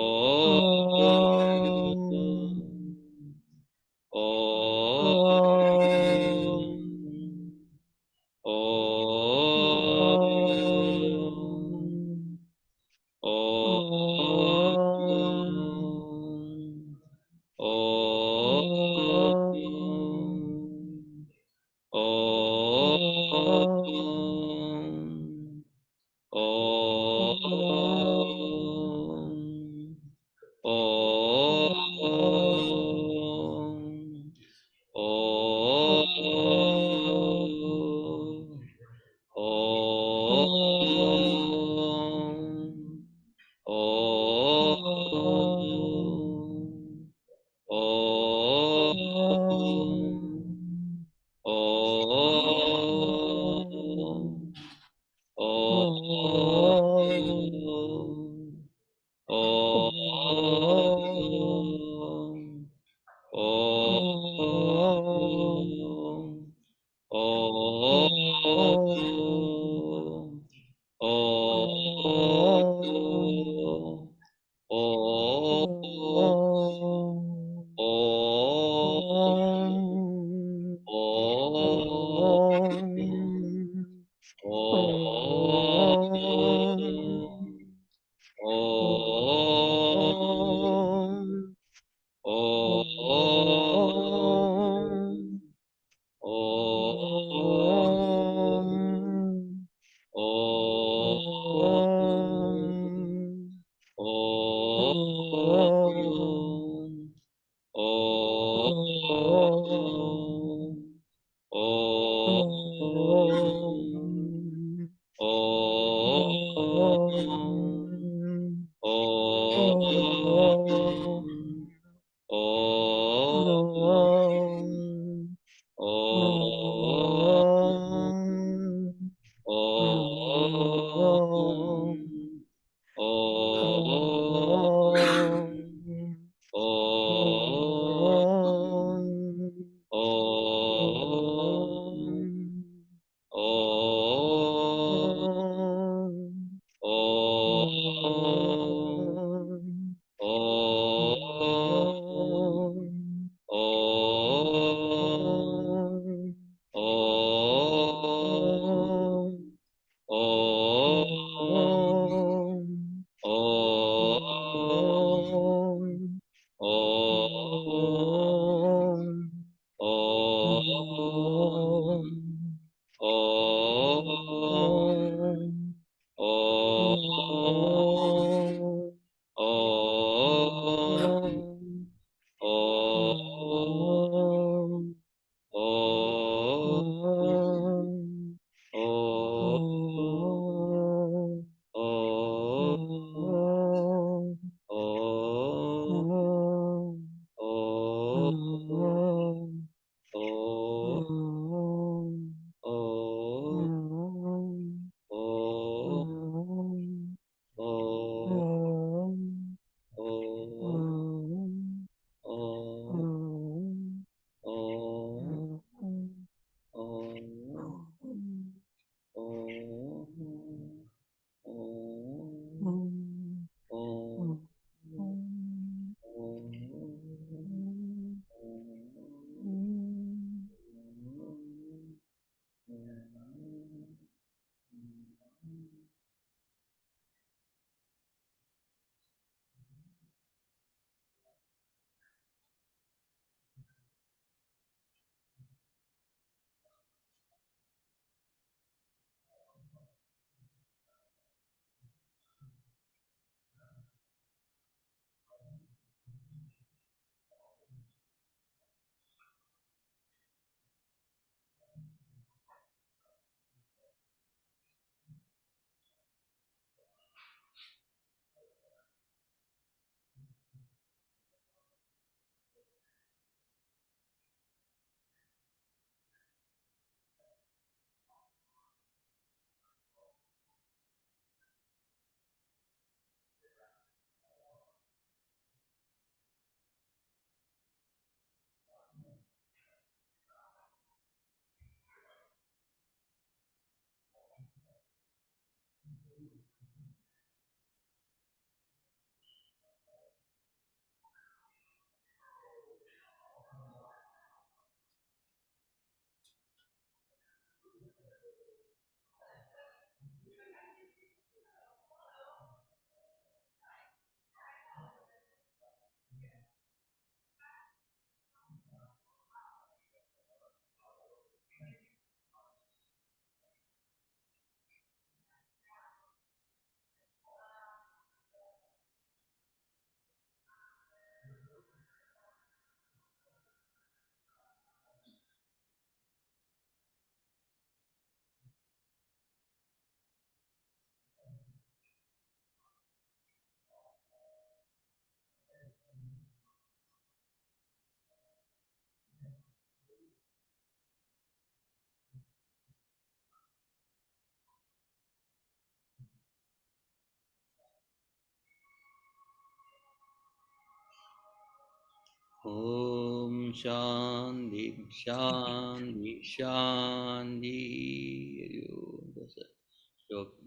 Om Shanti, Shanti, Shanti.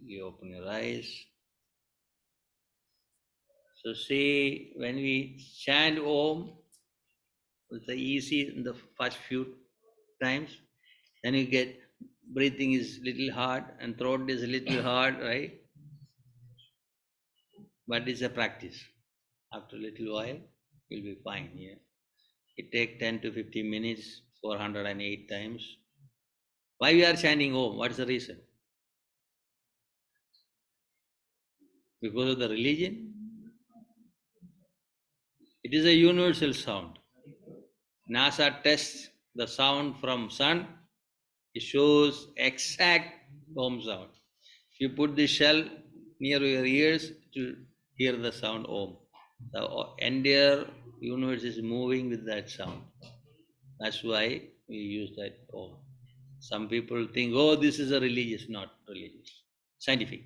You open your eyes. So see, when we chant Om, it's easy in the first few times. Then you get breathing is little hard and throat is a little hard, right? But it's a practice. After a little while, you'll be fine. Yeah. It takes 10 to 15 minutes, 408 times. Why we are chanting Om? What's the reason? Because of the religion? It is a universal sound. NASA tests the sound from sun. It shows exact Om sound. If you put the shell near your ears to hear the sound Om, the entire universe is moving with that sound. That's why we use that Om. Some people think, oh, this is a religious, not religious, scientific.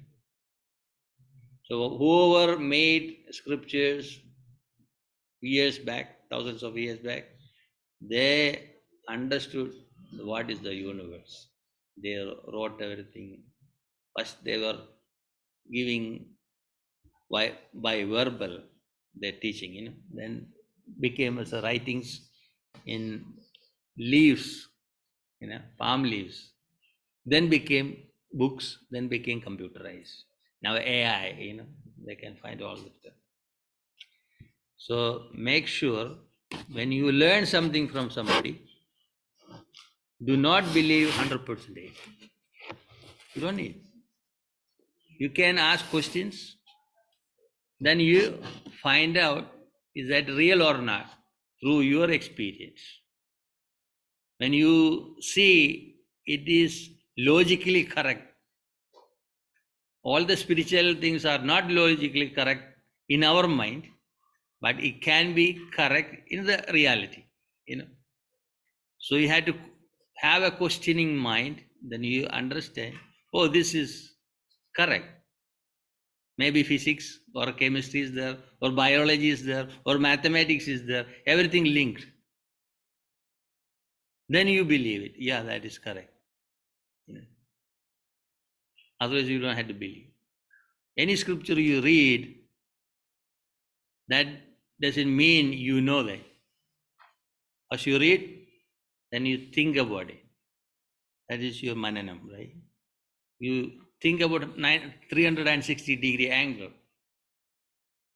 So whoever made scriptures years back, thousands of years back, they understood what is the universe. They wrote everything. First they were giving by verbal their teaching, then became as writings in leaves, palm leaves, then became books, then became computerized. Now AI, they can find all this stuff. So make sure when you learn something from somebody, do not believe 100%. You don't need. You can ask questions, then you find out is that real or not through your experience. When you see it is logically correct, all the spiritual things are not logically correct in our mind, but it can be correct in the reality. So you have to have a questioning mind, then you understand, oh, this is correct. Maybe physics or chemistry is there, or biology is there, or mathematics is there, everything linked. Then you believe it. Yeah, that is correct. Otherwise, you don't have to believe. Any scripture you read, that doesn't mean you know that. As you read, then you think about it. That is your mananam, right? You think about 360-degree angle.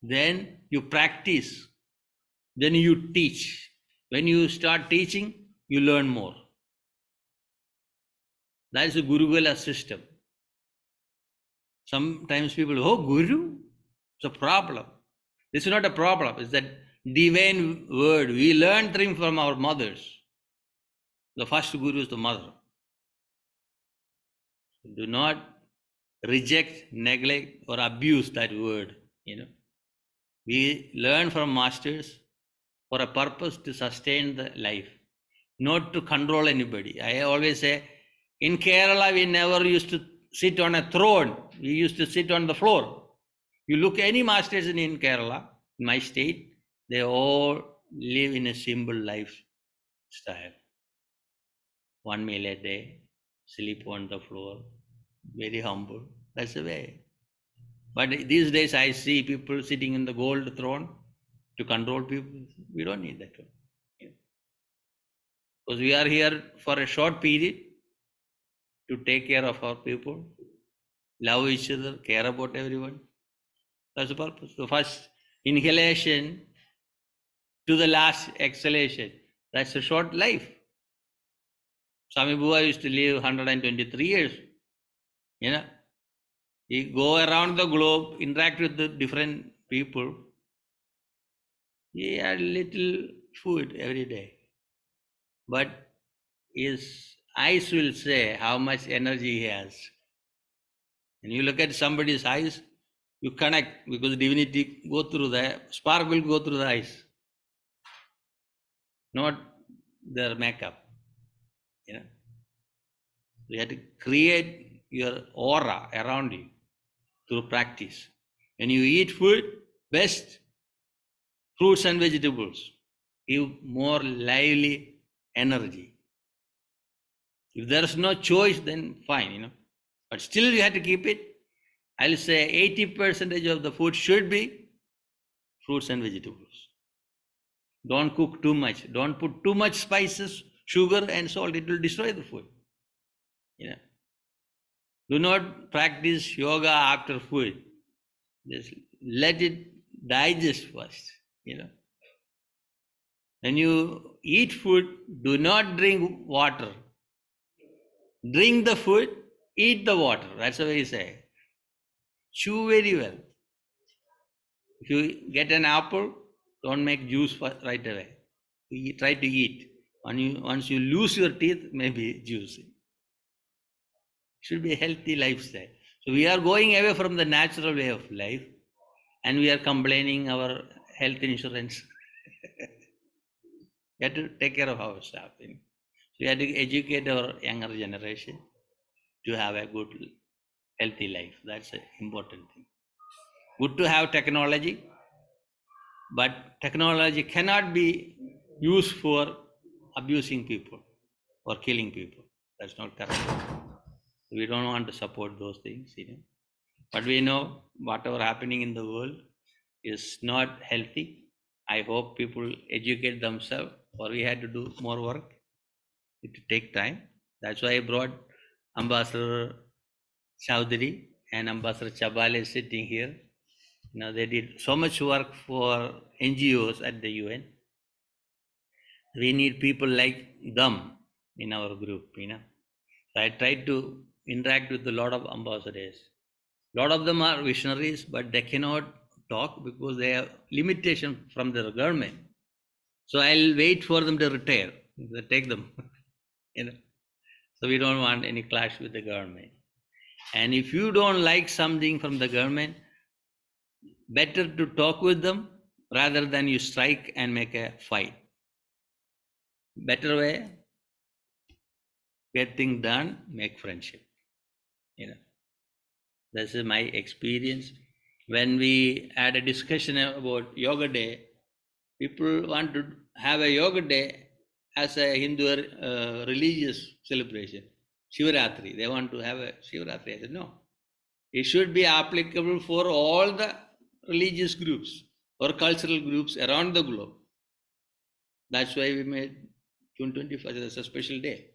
Then you practice. Then you teach. When you start teaching, you learn more. That is a Gurukula system. Sometimes people, oh, Guru? It's a problem. This is not a problem. It's that divine word. We learn things from our mothers. The first Guru is the mother. Do not reject, neglect, or abuse that word. We learn from masters for a purpose to sustain the life, not to control anybody. I always say, in Kerala, we never used to sit on a throne. We used to sit on the floor. You look any masters in Kerala, in my state, they all live in a simple lifestyle. 1 meal a day, sleep on the floor, very humble. That's the way. But these days I see people sitting in the gold throne to control people. We don't need that one. Because we are here for a short period to take care of our people, love each other, care about everyone. That's the purpose. The first inhalation to the last exhalation. That's a short life. Swami Bua used to live 123 years. He go around the globe, interact with the different people. He had little food every day. But his eyes will say how much energy he has. And you look at somebody's eyes, you connect because divinity go through the spark will go through the eyes, not their makeup. You have to create your aura around you through practice. When you eat food, best fruits and vegetables. give more lively energy. If there is no choice, then fine. But still you have to keep it. I'll say 80% of the food should be fruits and vegetables. Don't cook too much. Don't put too much spices, sugar and salt. It will destroy the food. Do not practice yoga after food. Just let it digest first. When you eat food, do not drink water. Drink the food, eat the water. That's the way you say. Chew very well. If you get an apple, don't make juice right away. Try to eat. Once you lose your teeth, maybe juice. Should be a healthy lifestyle. So we are going away from the natural way of life, and we are complaining our health insurance. We have to take care of our staff. So we have to educate our younger generation to have a good, healthy life. That's an important thing. Good to have technology, but technology cannot be used for abusing people or killing people. That's not correct. We don't want to support those things. But we know whatever happening in the world is not healthy. I hope people educate themselves, or we had to do more work. It will take time. That's why I brought Ambassador Chowdhury and Ambassador Chabal is sitting here. They did so much work for NGOs at the UN. We need people like them in our group. So I tried to interact with a lot of ambassadors. A lot of them are visionaries, but they cannot talk because they have limitation from their government. So I'll wait for them to retire. Take them. So we don't want any clash with the government. And if you don't like something from the government, better to talk with them rather than you strike and make a fight. Better way, get things done, make friendship. This is my experience. When we had a discussion about Yoga Day, people want to have a Yoga Day as a Hindu religious celebration. Shivaratri, they want to have a Shivaratri. I said, no. It should be applicable for all the religious groups or cultural groups around the globe. That's why we made June 21st as a special day.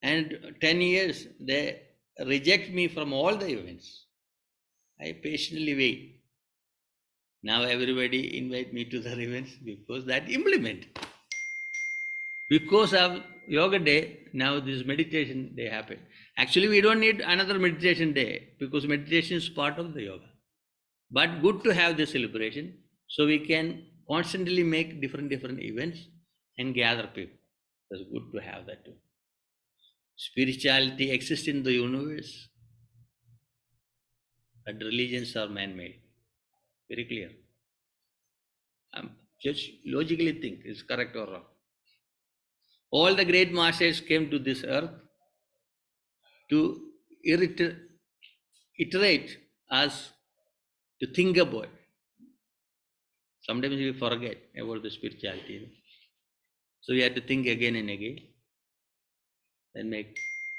And 10 years, they reject me from all the events. I patiently wait. Now everybody invite me to their events because that implement. Because of Yoga Day, now this meditation day happened. Actually, we don't need another meditation day because meditation is part of the yoga. But good to have this celebration so we can constantly make different events and gather people. That's good to have that too. Spirituality exists in the universe, but religions are man-made. Very clear. Just logically think, is correct or wrong. All the great masters came to this earth to iterate us to think about. Sometimes we forget about the spirituality. So we have to think again and again and make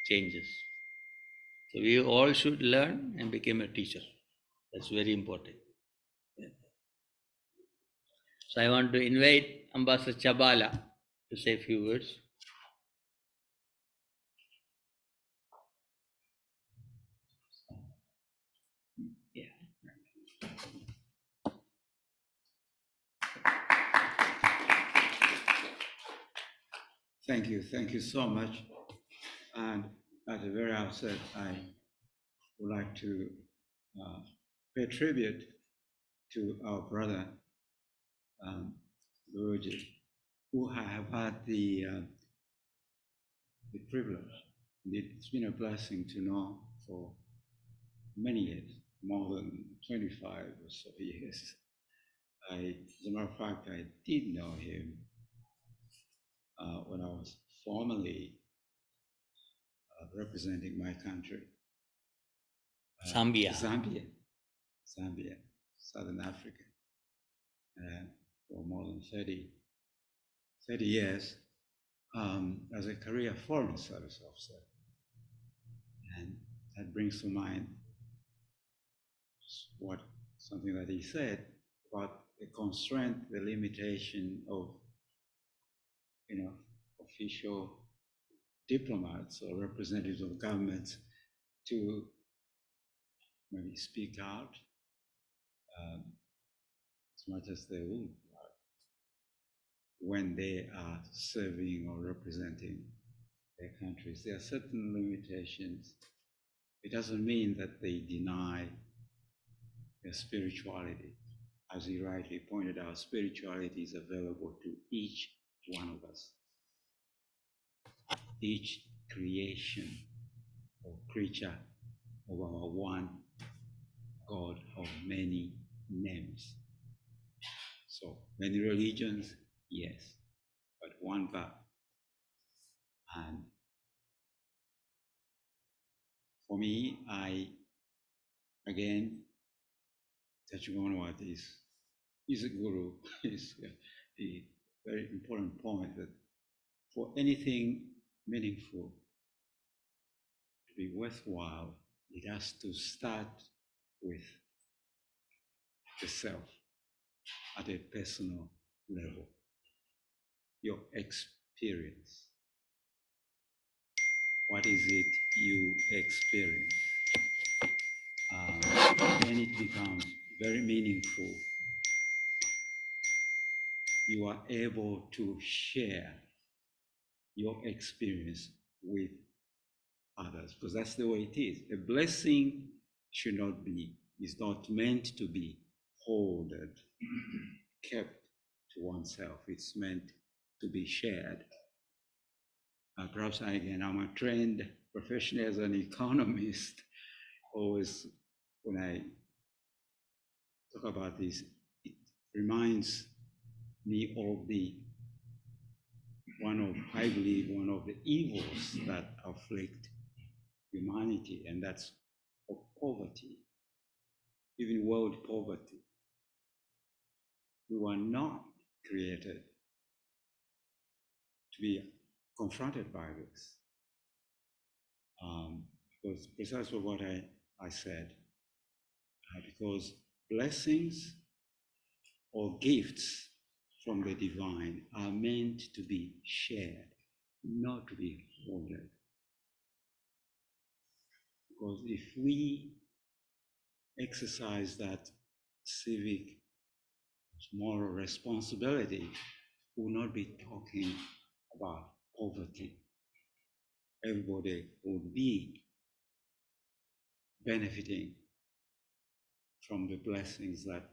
changes. So we all should learn and become a teacher. That's very important. So I want to invite Ambassador Chabala to say a few words. Thank you so much. And at the very outset, I would like to pay tribute to our brother, Guruji, who I have had the privilege. It's been a blessing to know for many years, more than 25 or so years. As a matter of fact, I did know him when I was formerly representing my country. Zambia, Southern Africa. for more than 30 years as a career foreign service officer. And that brings to mind something that he said about the constraint, the limitation of, official diplomats or representatives of governments to maybe speak out as much as they would when they are serving or representing their countries. There are certain limitations. It doesn't mean that they deny their spirituality. As he rightly pointed out, spirituality is available to each one of us. Each creation or creature of our one God of many names. So many religions, yes, but one God. And for me, again, touching on what is a guru is a very important point, that for anything meaningful to be worthwhile, it has to start with the self at a personal level. Your experience. What is it you experience? Then it becomes very meaningful. You are able to share your experience with others, because that's the way it is. A blessing is not meant to be hoarded, kept to oneself. It's meant to be shared. Perhaps I'm a trained professional as an economist. Always, when I talk about this, it reminds me of I believe, one of the evils that afflict humanity, and that's of poverty, even world poverty. We were not created to be confronted by this. Because precisely what I said, because blessings or gifts from the divine are meant to be shared, not to be hoarded. Because if we exercise that civic moral responsibility, we will not be talking about poverty. Everybody will be benefiting from the blessings that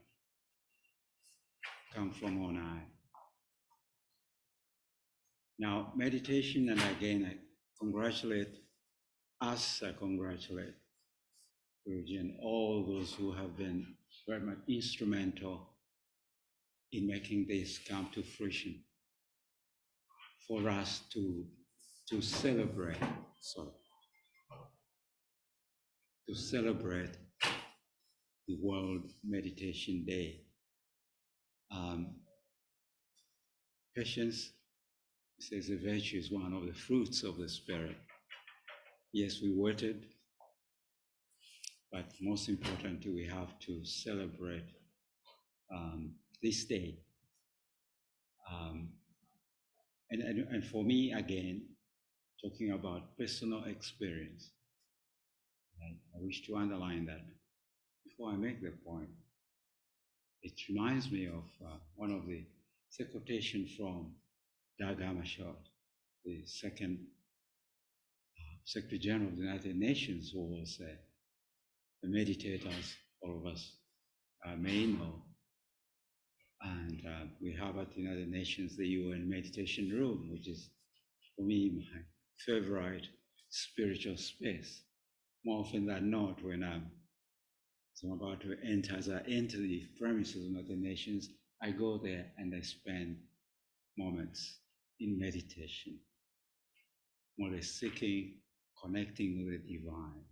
come from on high. Now, meditation, and again, I congratulate Guruji and all those who have been very much instrumental in making this come to fruition, for us to celebrate the World Meditation Day. Patience, it says, a virtue is one of the fruits of the Spirit. Yes, we waited, but most importantly, we have to celebrate this day. And for me, again, talking about personal experience, I wish to underline that before I make the point. It reminds me of one of the quotation from Dag Hammarskjöld, the second Secretary General of the United Nations, who was a meditator, as all of us may know. And we have at the United Nations the UN Meditation Room, which is, for me, my favorite spiritual space. More often than not, when I'm about to enter, as I enter the premises of the United Nations, I go there and I spend moments in meditation, more or less seeking, connecting with the divine,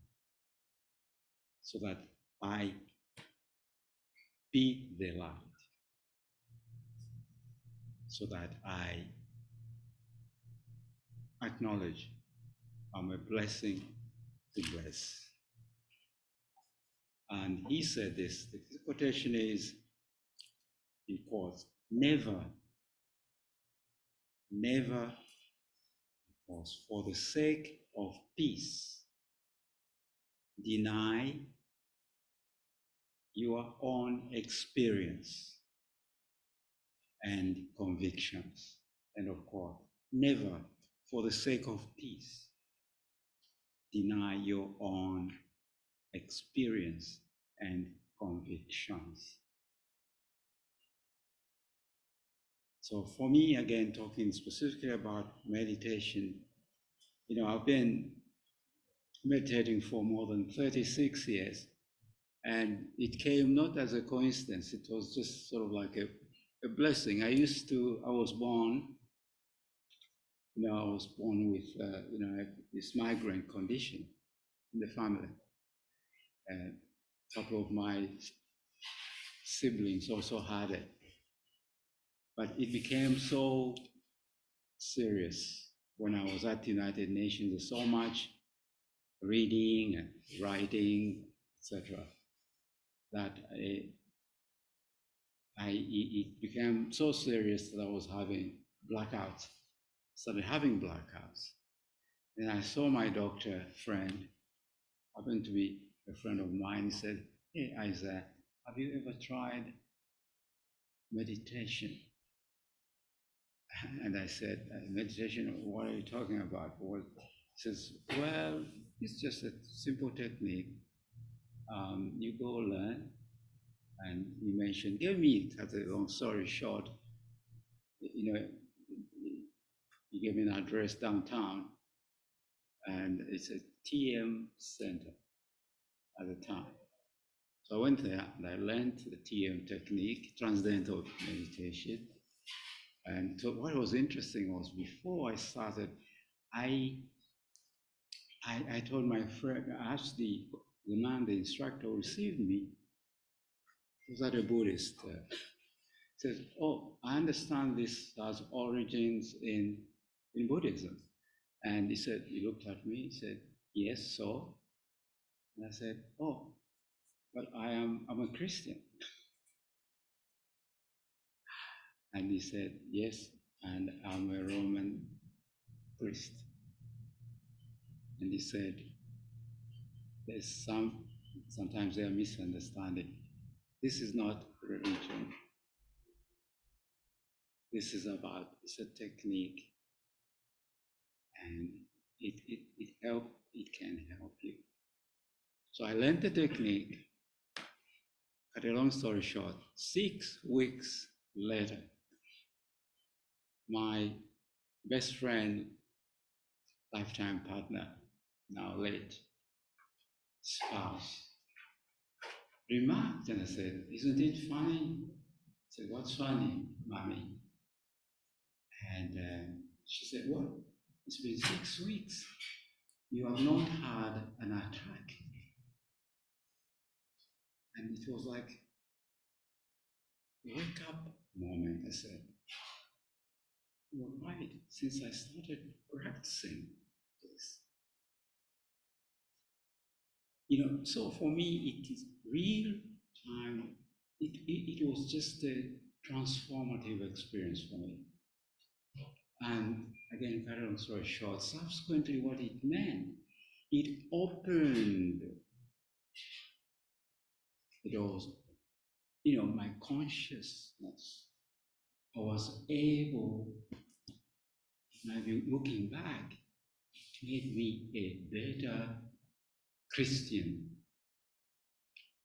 so that I be the light. so that I acknowledge I'm a blessing to bless. And he said this, the quotation is, in quotes, never, never was for the sake of peace, deny your own experience and convictions. And of course, never for the sake of peace, deny your own experience and convictions. So for me, again, talking specifically about meditation, I've been meditating for more than 36 years, and it came not as a coincidence. It was just sort of like a blessing. I was born with, this migraine condition in the family. And a couple of my siblings also had it. But it became so serious when I was at the United Nations. There's so much reading and writing, etc., that it became so serious that I was having blackouts. Started having blackouts. And I saw my doctor friend, happened to be a friend of mine. He said, "Hey, Isaiah, have you ever tried meditation?" And I said, "Meditation, what are you talking about?" He says, "Well, it's just a simple technique. You go learn." And he mentioned, gave me, cut a long story short, he gave me an address downtown, and it's a TM center at the time. So I went there and I learned the TM technique, Transcendental Meditation. And so what was interesting was, before I started, I told my friend, I asked the man, the instructor who received me, was that a Buddhist? Says, "Oh, I understand this has origins in Buddhism." And he said, he looked at me, he said, "Yes, so?" And I said, "Oh, but I'm a Christian." And he said, "Yes, and I'm a Roman priest." And he said, sometimes there are misunderstanding. This is not religion. This is it's a technique, and it can help you. So I learned the technique. Cut a long story short, 6 weeks later, my best friend, lifetime partner, now late, spouse, remarked, and I said, "Isn't it funny?" I said, "What's funny, mommy?" And she said, "Well, it's been 6 weeks. You have not had an attack." And it was like a wake up moment. I said, "You're right, since I started practicing this." So for me, it is real time. It was just a transformative experience for me. And again, cut a long story short, subsequently what it meant, it opened the doors, my consciousness. I was able, maybe looking back, it made me a better Christian.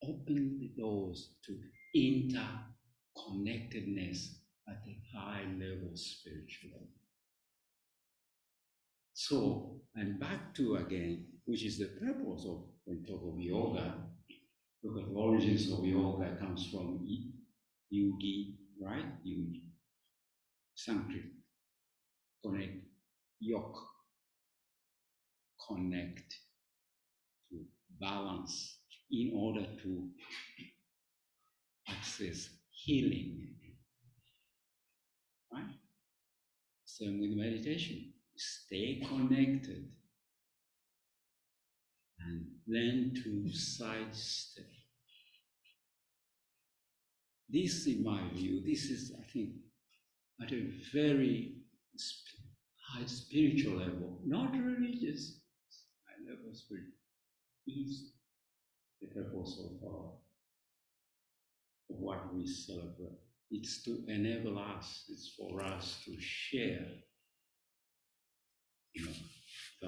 Opened the doors to interconnectedness at a high level spiritually. So, and back to again, which is the purpose of, when we talk of yoga, because the origins of yoga comes from yogi, right? Yogi, Sanskrit, connect, yok, connect, to balance, in order to access healing. right? Same with meditation. Stay connected and learn to sidestep. This, in my view, this is, I think, at a very high spiritual level, not religious, high level spiritual, is the purpose of what we celebrate. It's to enable us, it's for us to share, I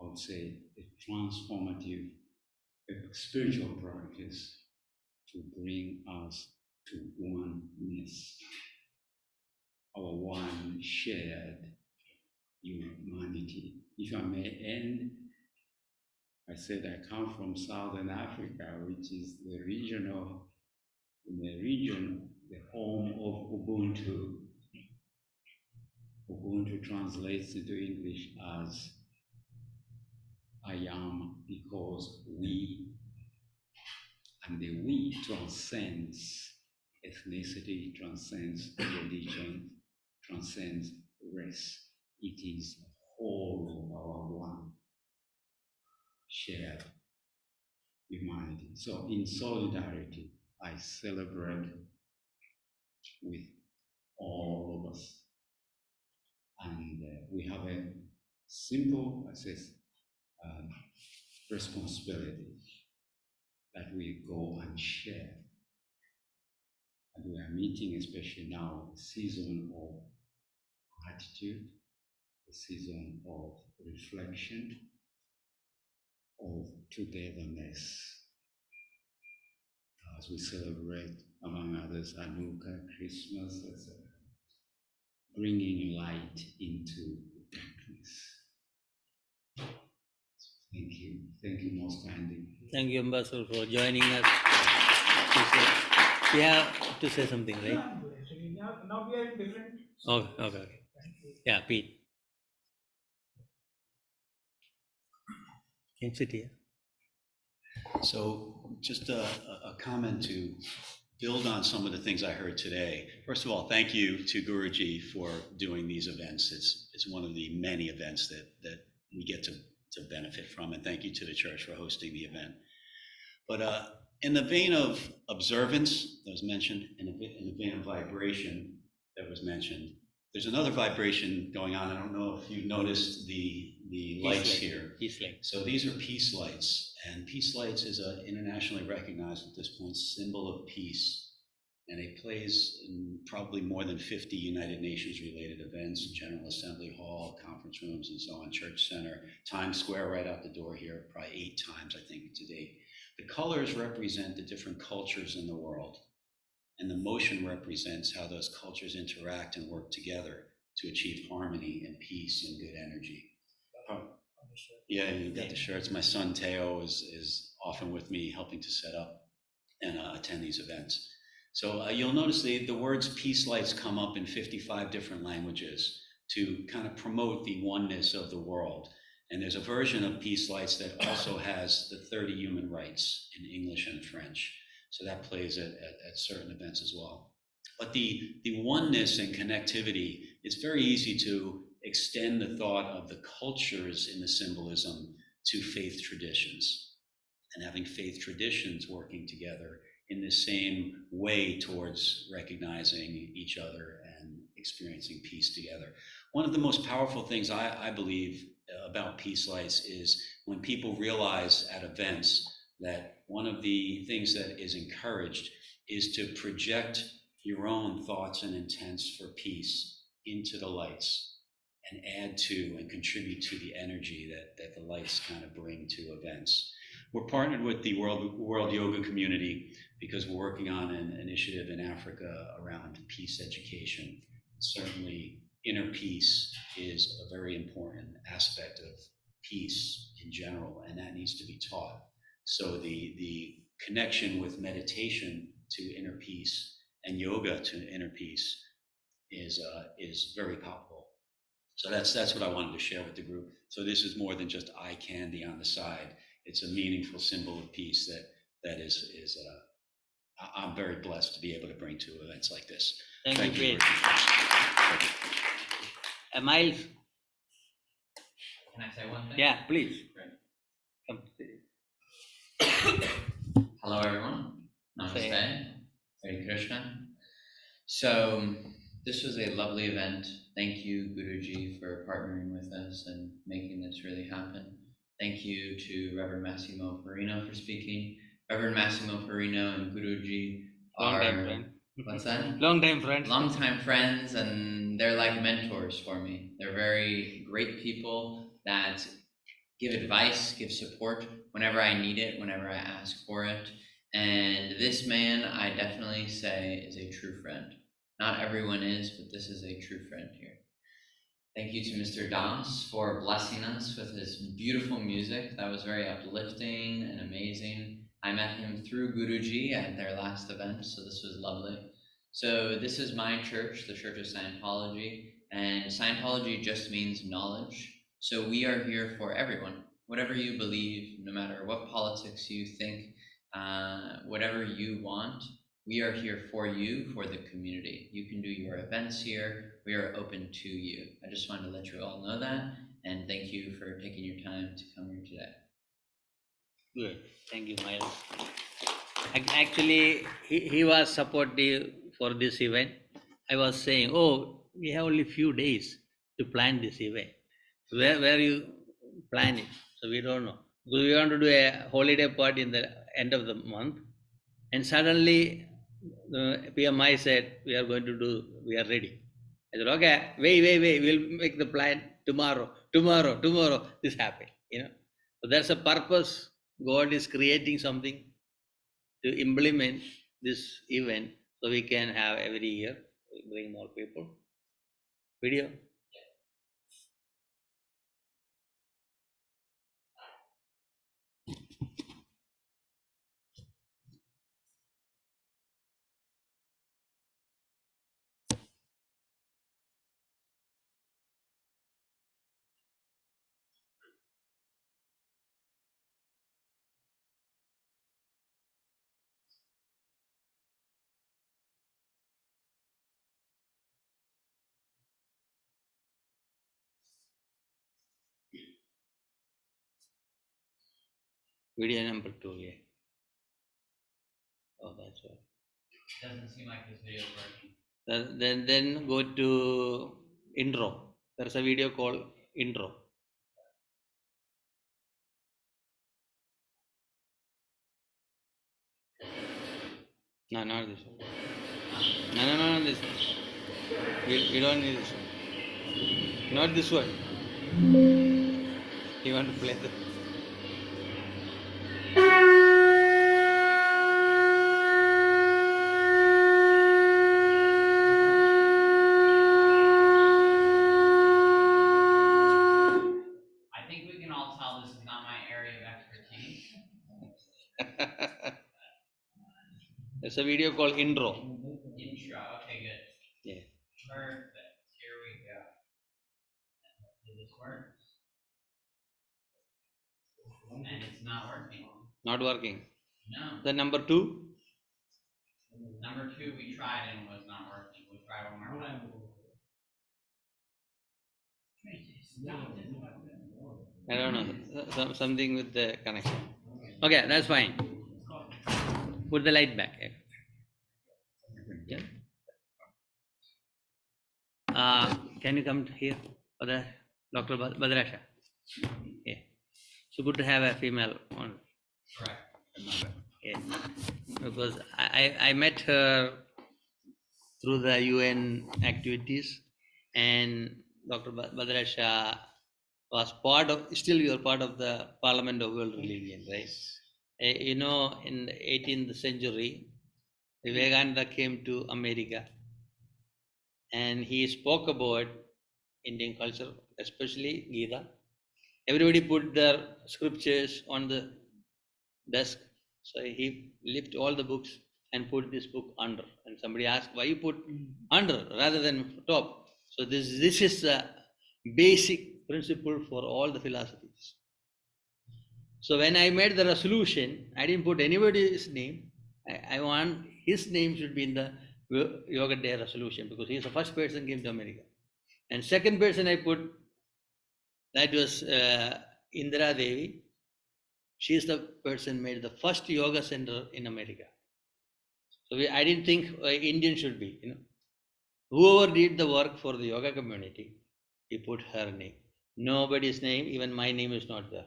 would say, a transformative spiritual practice to bring us to oneness, our one shared humanity. If I may end, I said I come from Southern Africa, which is the region, the home of Ubuntu. Ubuntu translates into English as I am because we, and the we transcends ethnicity, transcends religion, transcends race. It is the whole of our one shared humanity. So in solidarity, I celebrate with all of us. And we have a simple, responsibility that we go and share. And we are meeting, especially now, a season of gratitude, a season of reflection, of togetherness, as we celebrate, among others, Hanukkah, Christmas, etc. Bringing light into darkness. Thank you. Thank you most kindly. Thank you, Ambassador, for joining us. You have to say something, right? Yeah, I'm good, actually. Now we are in different. Okay. Yeah, Pete. Can you sit here? So just a comment to build on some of the things I heard today. First of all, thank you to Guruji for doing these events. It's one of the many events that we get to benefit from, and thank you to the church for hosting the event. But in the vein of observance that was mentioned, in the vein of vibration that was mentioned, there's another vibration going on. I don't know if you noticed the lights here. Peace light. So these are peace lights, and peace lights is an internationally recognized at this point symbol of peace. And it plays in probably more than 50 United Nations related events, General Assembly Hall, conference rooms, and so on, Church Center, Times Square right out the door here, probably 8 times, I think, to date. The colors represent the different cultures in the world, and the motion represents how those cultures interact and work together to achieve harmony and peace and good energy. Yeah, you got the shirts. My son Teo is often with me helping to set up and attend these events. So you'll notice the words peace lights come up in 55 different languages to kind of promote the oneness of the world. And there's a version of peace lights that also has the 30 human rights in English and French. So that plays at certain events as well. But the oneness and connectivity, it's very easy to extend the thought of the cultures in the symbolism to faith traditions, and having faith traditions working together in the same way towards recognizing each other and experiencing peace together. One of the most powerful things I believe about peace lights is when people realize at events that one of the things that is encouraged is to project your own thoughts and intents for peace into the lights and add to and contribute to the energy that the lights kind of bring to events. We're partnered with the World Yoga Community because we're working on an initiative in Africa around peace education. Certainly, inner peace is a very important aspect of peace in general, and that needs to be taught. So the connection with meditation to inner peace and yoga to inner peace is very palpable. So that's what I wanted to share with the group. So this is more than just eye candy on the side. It's a meaningful symbol of peace that is I'm very blessed to be able to bring to events like this. Thank you, very Pete. much. Miles, Can I say one thing? yeah, please. Great. Come. Hello, everyone. Namaste. Say- Hare Krishna. So this was a lovely event. Thank you, Guruji, for partnering with us and making this really happen. Thank you to Reverend Massimo Perino for speaking. Reverend Massimo Perino and Guruji Long time are, friend. what's that? Long time friends. Longtime friends, and they're like mentors for me. They're very great people that give advice, give support whenever I need it, whenever I ask for it. And this man, I definitely say, is a true friend. Not everyone is, but this is a true friend here. Thank you to Mr. Das for blessing us with his beautiful music. That was very uplifting and amazing. I met him through Guruji at their last event, so this was lovely. So this is my church, the Church of Scientology, and Scientology just means knowledge. So we are here for everyone, whatever you believe, no matter what politics you think, whatever you want, we are here for you, for the community. You can do your events here. We are open to you. I just wanted to let you all know that, and thank you for taking your time to come here today. Good. Thank you, Miles. Actually, he was supportive for this event. I was saying, oh, we have only few days to plan this event. Where you plan it? So we don't know. Because we want to do a holiday party in the end of the month. And suddenly, PMI said, we are ready. I said, okay, wait, we'll make the plan tomorrow. This happened, So there's a purpose. God is creating something to implement this event so we can have every year, bring more people. Video. Video number 2, yeah. Oh, that's right. Doesn't seem like this video is working. Then go to intro. There's a video called intro. No, not this one. No, this one. We don't need this one. Not this one. You want to play the... I think we can all tell this is not my area of expertise. There's a video called intro. Intro, okay, good. Yeah. Perfect, here we go. Does this work? And it's not working. Not working. No. The number 2. Number 2 we tried and was not working. We'll try one more time. I don't know. Something with the connection. Okay, that's fine. Put the light back. Yeah. Can you come here for the Dr. Badrasha? Yeah. So good to have a female on. Correct. Yeah. Because I met her through the UN activities, and Dr. Badrasha was still you are part of the Parliament of World Religion, right? In the 18th century, Vivekananda came to America and he spoke about Indian culture, especially Gita. Everybody put their scriptures on the desk. So he lifted all the books and put this book under. And somebody asked, why you put under rather than top? So this is the basic principle for all the philosophies. So when I made the resolution, I didn't put anybody's name. I want his name should be in the Yoga Day resolution because he is the first person came to America. And second person I put, that was Indira Devi. She is the person made the first yoga center in America. So I didn't think Indian should be, Whoever did the work for the yoga community, he put her name. Nobody's name, even my name is not there.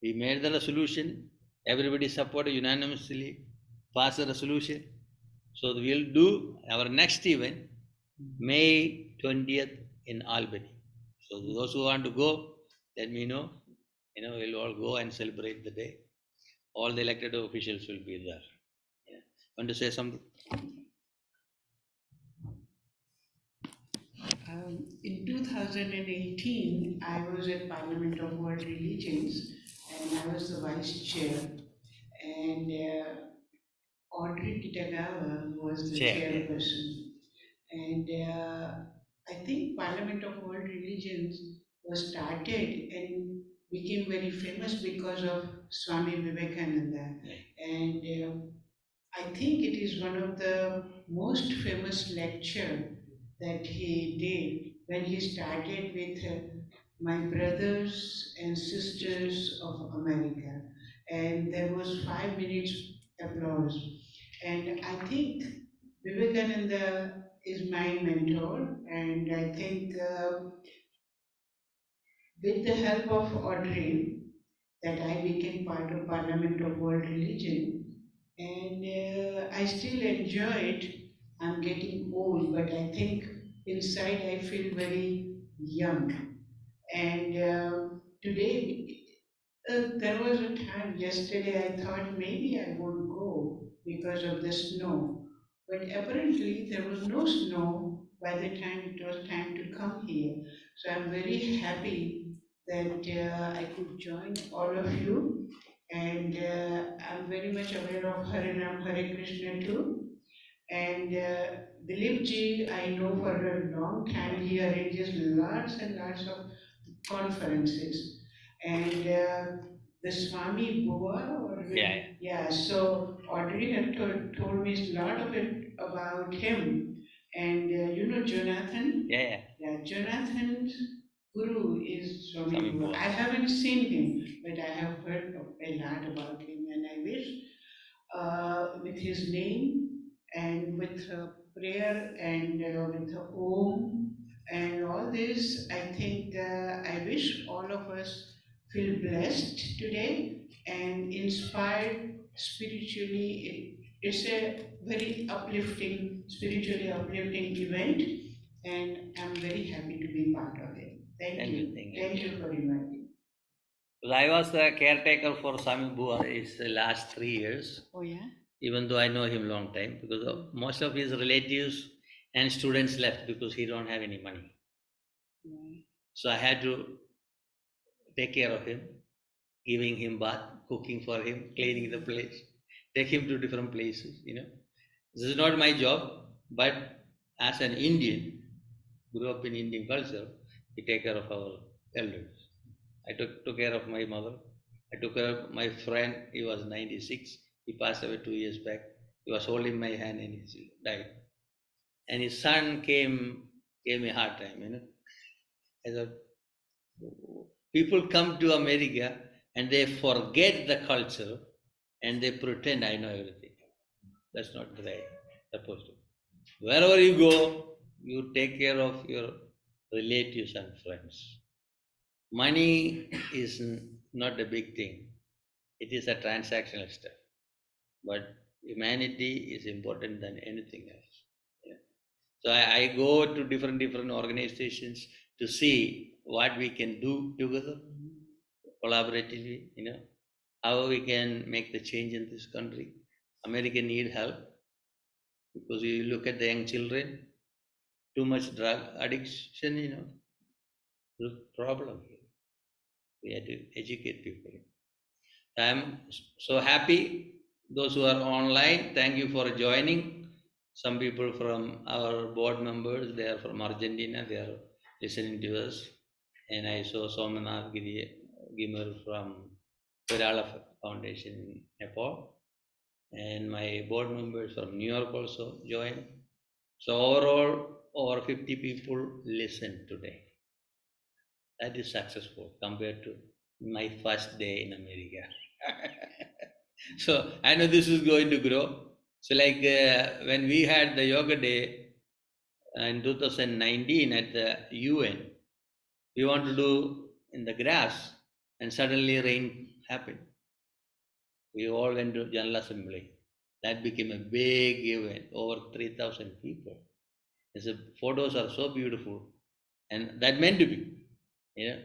We made the resolution, everybody supported unanimously, passed the resolution. So we'll do our next event May 20th in Albany. So those who want to go, let me know. We'll all go and celebrate the day. All the elected officials will be there. Yeah. Want to say something? In 2018, I was at Parliament of World Religions and I was the vice chair. And Audrey Kitagawa was the chairperson. And I think Parliament of World Religions was started and became very famous because of Swami Vivekananda. And I think it is one of the most famous lecture that he did when he started with my brothers and sisters of America. And there was 5 minutes applause. And I think Vivekananda is my mentor, and I think with the help of Audrey, that I became part of Parliament of World Religion, and I still enjoy it. I'm getting old, but I think inside I feel very young. And today, there was a time yesterday I thought maybe I won't go because of the snow. But apparently there was no snow by the time it was time to come here. So I'm very happy that I could join all of you. And I'm very much aware of Harinam Hare Krishna too. And Dilip ji, I know for a long time, he arranges lots and lots of conferences. And the Swami Bua, yeah, so Audrey had told me a lot of it about him. And Jonathan? Yeah. Jonathan's guru is Swami Bua. I haven't seen him, but I have heard a lot about him, and I wish with his name and with prayer and with the Om and all this, I think I wish all of us feel blessed today and inspired spiritually. It's a very uplifting, spiritually uplifting event, and I'm very happy to be part of it. Thank you. Thank you for inviting me. Well, I was the caretaker for Swami Bua is the last 3 years. Oh yeah? Even though I know him long time, because most of his relatives and students left because he don't have any money. So I had to take care of him, giving him bath, cooking for him, cleaning the place, take him to different places, This is not my job, but as an Indian, grew up in Indian culture, we take care of our elders. I took care of my mother. I took care of my friend. He was 96. He passed away 2 years back. He was holding my hand and he died. And his son gave me a hard time, I thought, people come to America and they forget the culture and they pretend I know everything. That's not the right supposed to. Wherever you go, you take care of your relatives and friends. Money is not a big thing. It is a transactional stuff. But humanity is important than anything else. So I go to different organizations to see what we can do together, collaboratively, how we can make the change in this country. America need help because you look at the young children, too much drug addiction, there's a problem here. We have to educate people. I'm so happy. Those who are online, thank you for joining. Some people from our board members, they are from Argentina, they are listening to us. And I saw Somanath Gimar from Kerala Foundation in Nepal. and my board members from New York also joined. So overall, over 50 people listened today. That is successful compared to my first day in America. So I know this is going to grow. So like when we had the yoga day in 2019 at the UN, we want to do in the grass, and suddenly rain happened. We all went to General Assembly. That became a big event, over 3,000 people. The photos are so beautiful, and that meant to be. Yeah.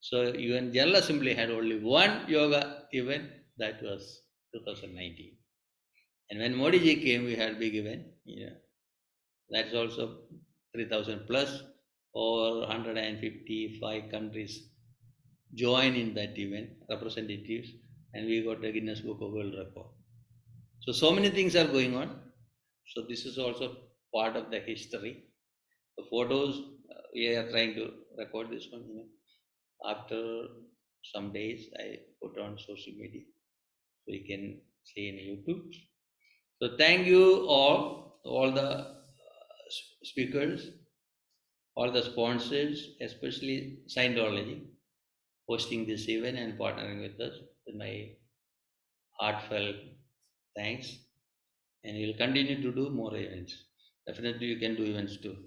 So UN General Assembly had only one yoga event, that was 2019. And when Modi ji came, we had big event. Yeah. That's also 3,000 plus, or 155 countries join in that event, representatives, and we got the Guinness Book of World Record. So many things are going on. So this is also part of the history. The photos, we are trying to record this one. After some days, I put on social media, so you can see in YouTube. So thank you all the speakers, all the sponsors, especially Scientology, hosting this event and partnering with us. With my heartfelt thanks, and we'll continue to do more events. Definitely, you can do events too.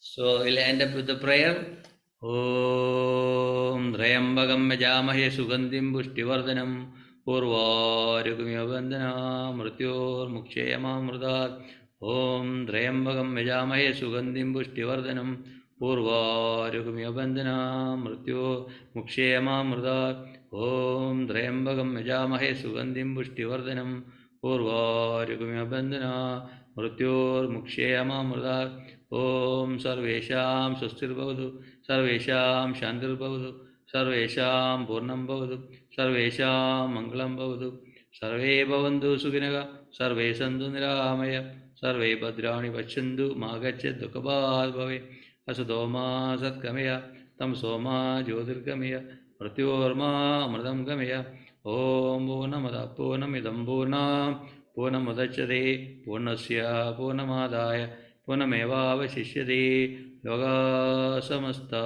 So we'll end up with the prayer. Om Trayambagam Yajamahe Sugandhim Pushtivardhanam Purvaryugamya Bandhana Mrityor Mukshayamamrutat. Om Trayambagam Yajamahe Sugandhim Pushtivardhanam Purvaryugamya Bandhana Mrityor Mukshayamamrutat. Om Trayambagam Yajamahe Sugandhim Pushtivardhanam Purvaryugamya Bandhana Mrityor Mukshayamamrutat. Om Sarvesham Swastirvavadu, Sarvesham Shantirvavadu, Sarvesham Purnam Bhavadu, Sarvesham Mangalam Bhavadu, Sarve Bhavantu Sukhinaga, Sarve Santu Niramaya, Sarve Bhadrani Vachandu, Magachet Dukhabad Bhave, Asudoma Satkamaya, Tamsoma Jyotirgamaya, Pratyorma Amradam Gamaya, Om Purnamada Purnamidam Purnam, Purnamadachade, Purnasya Purnamadaya, Punamevavashishyate Yoga Samasta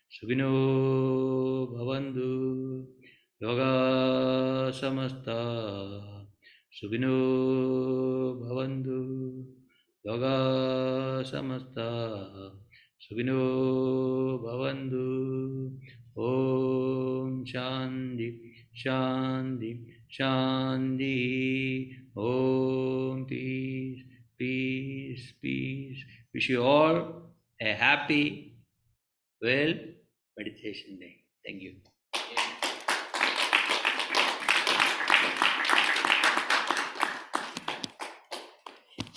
Sukhino Bhavantu Yoga Samasta Sukhino Bhavantu Yoga Samasta Sukhino Bhavantu. Om Shanti Shanti Shanti. Om Peace Peace, peace. Wish you all a happy, well meditation day. Thank you.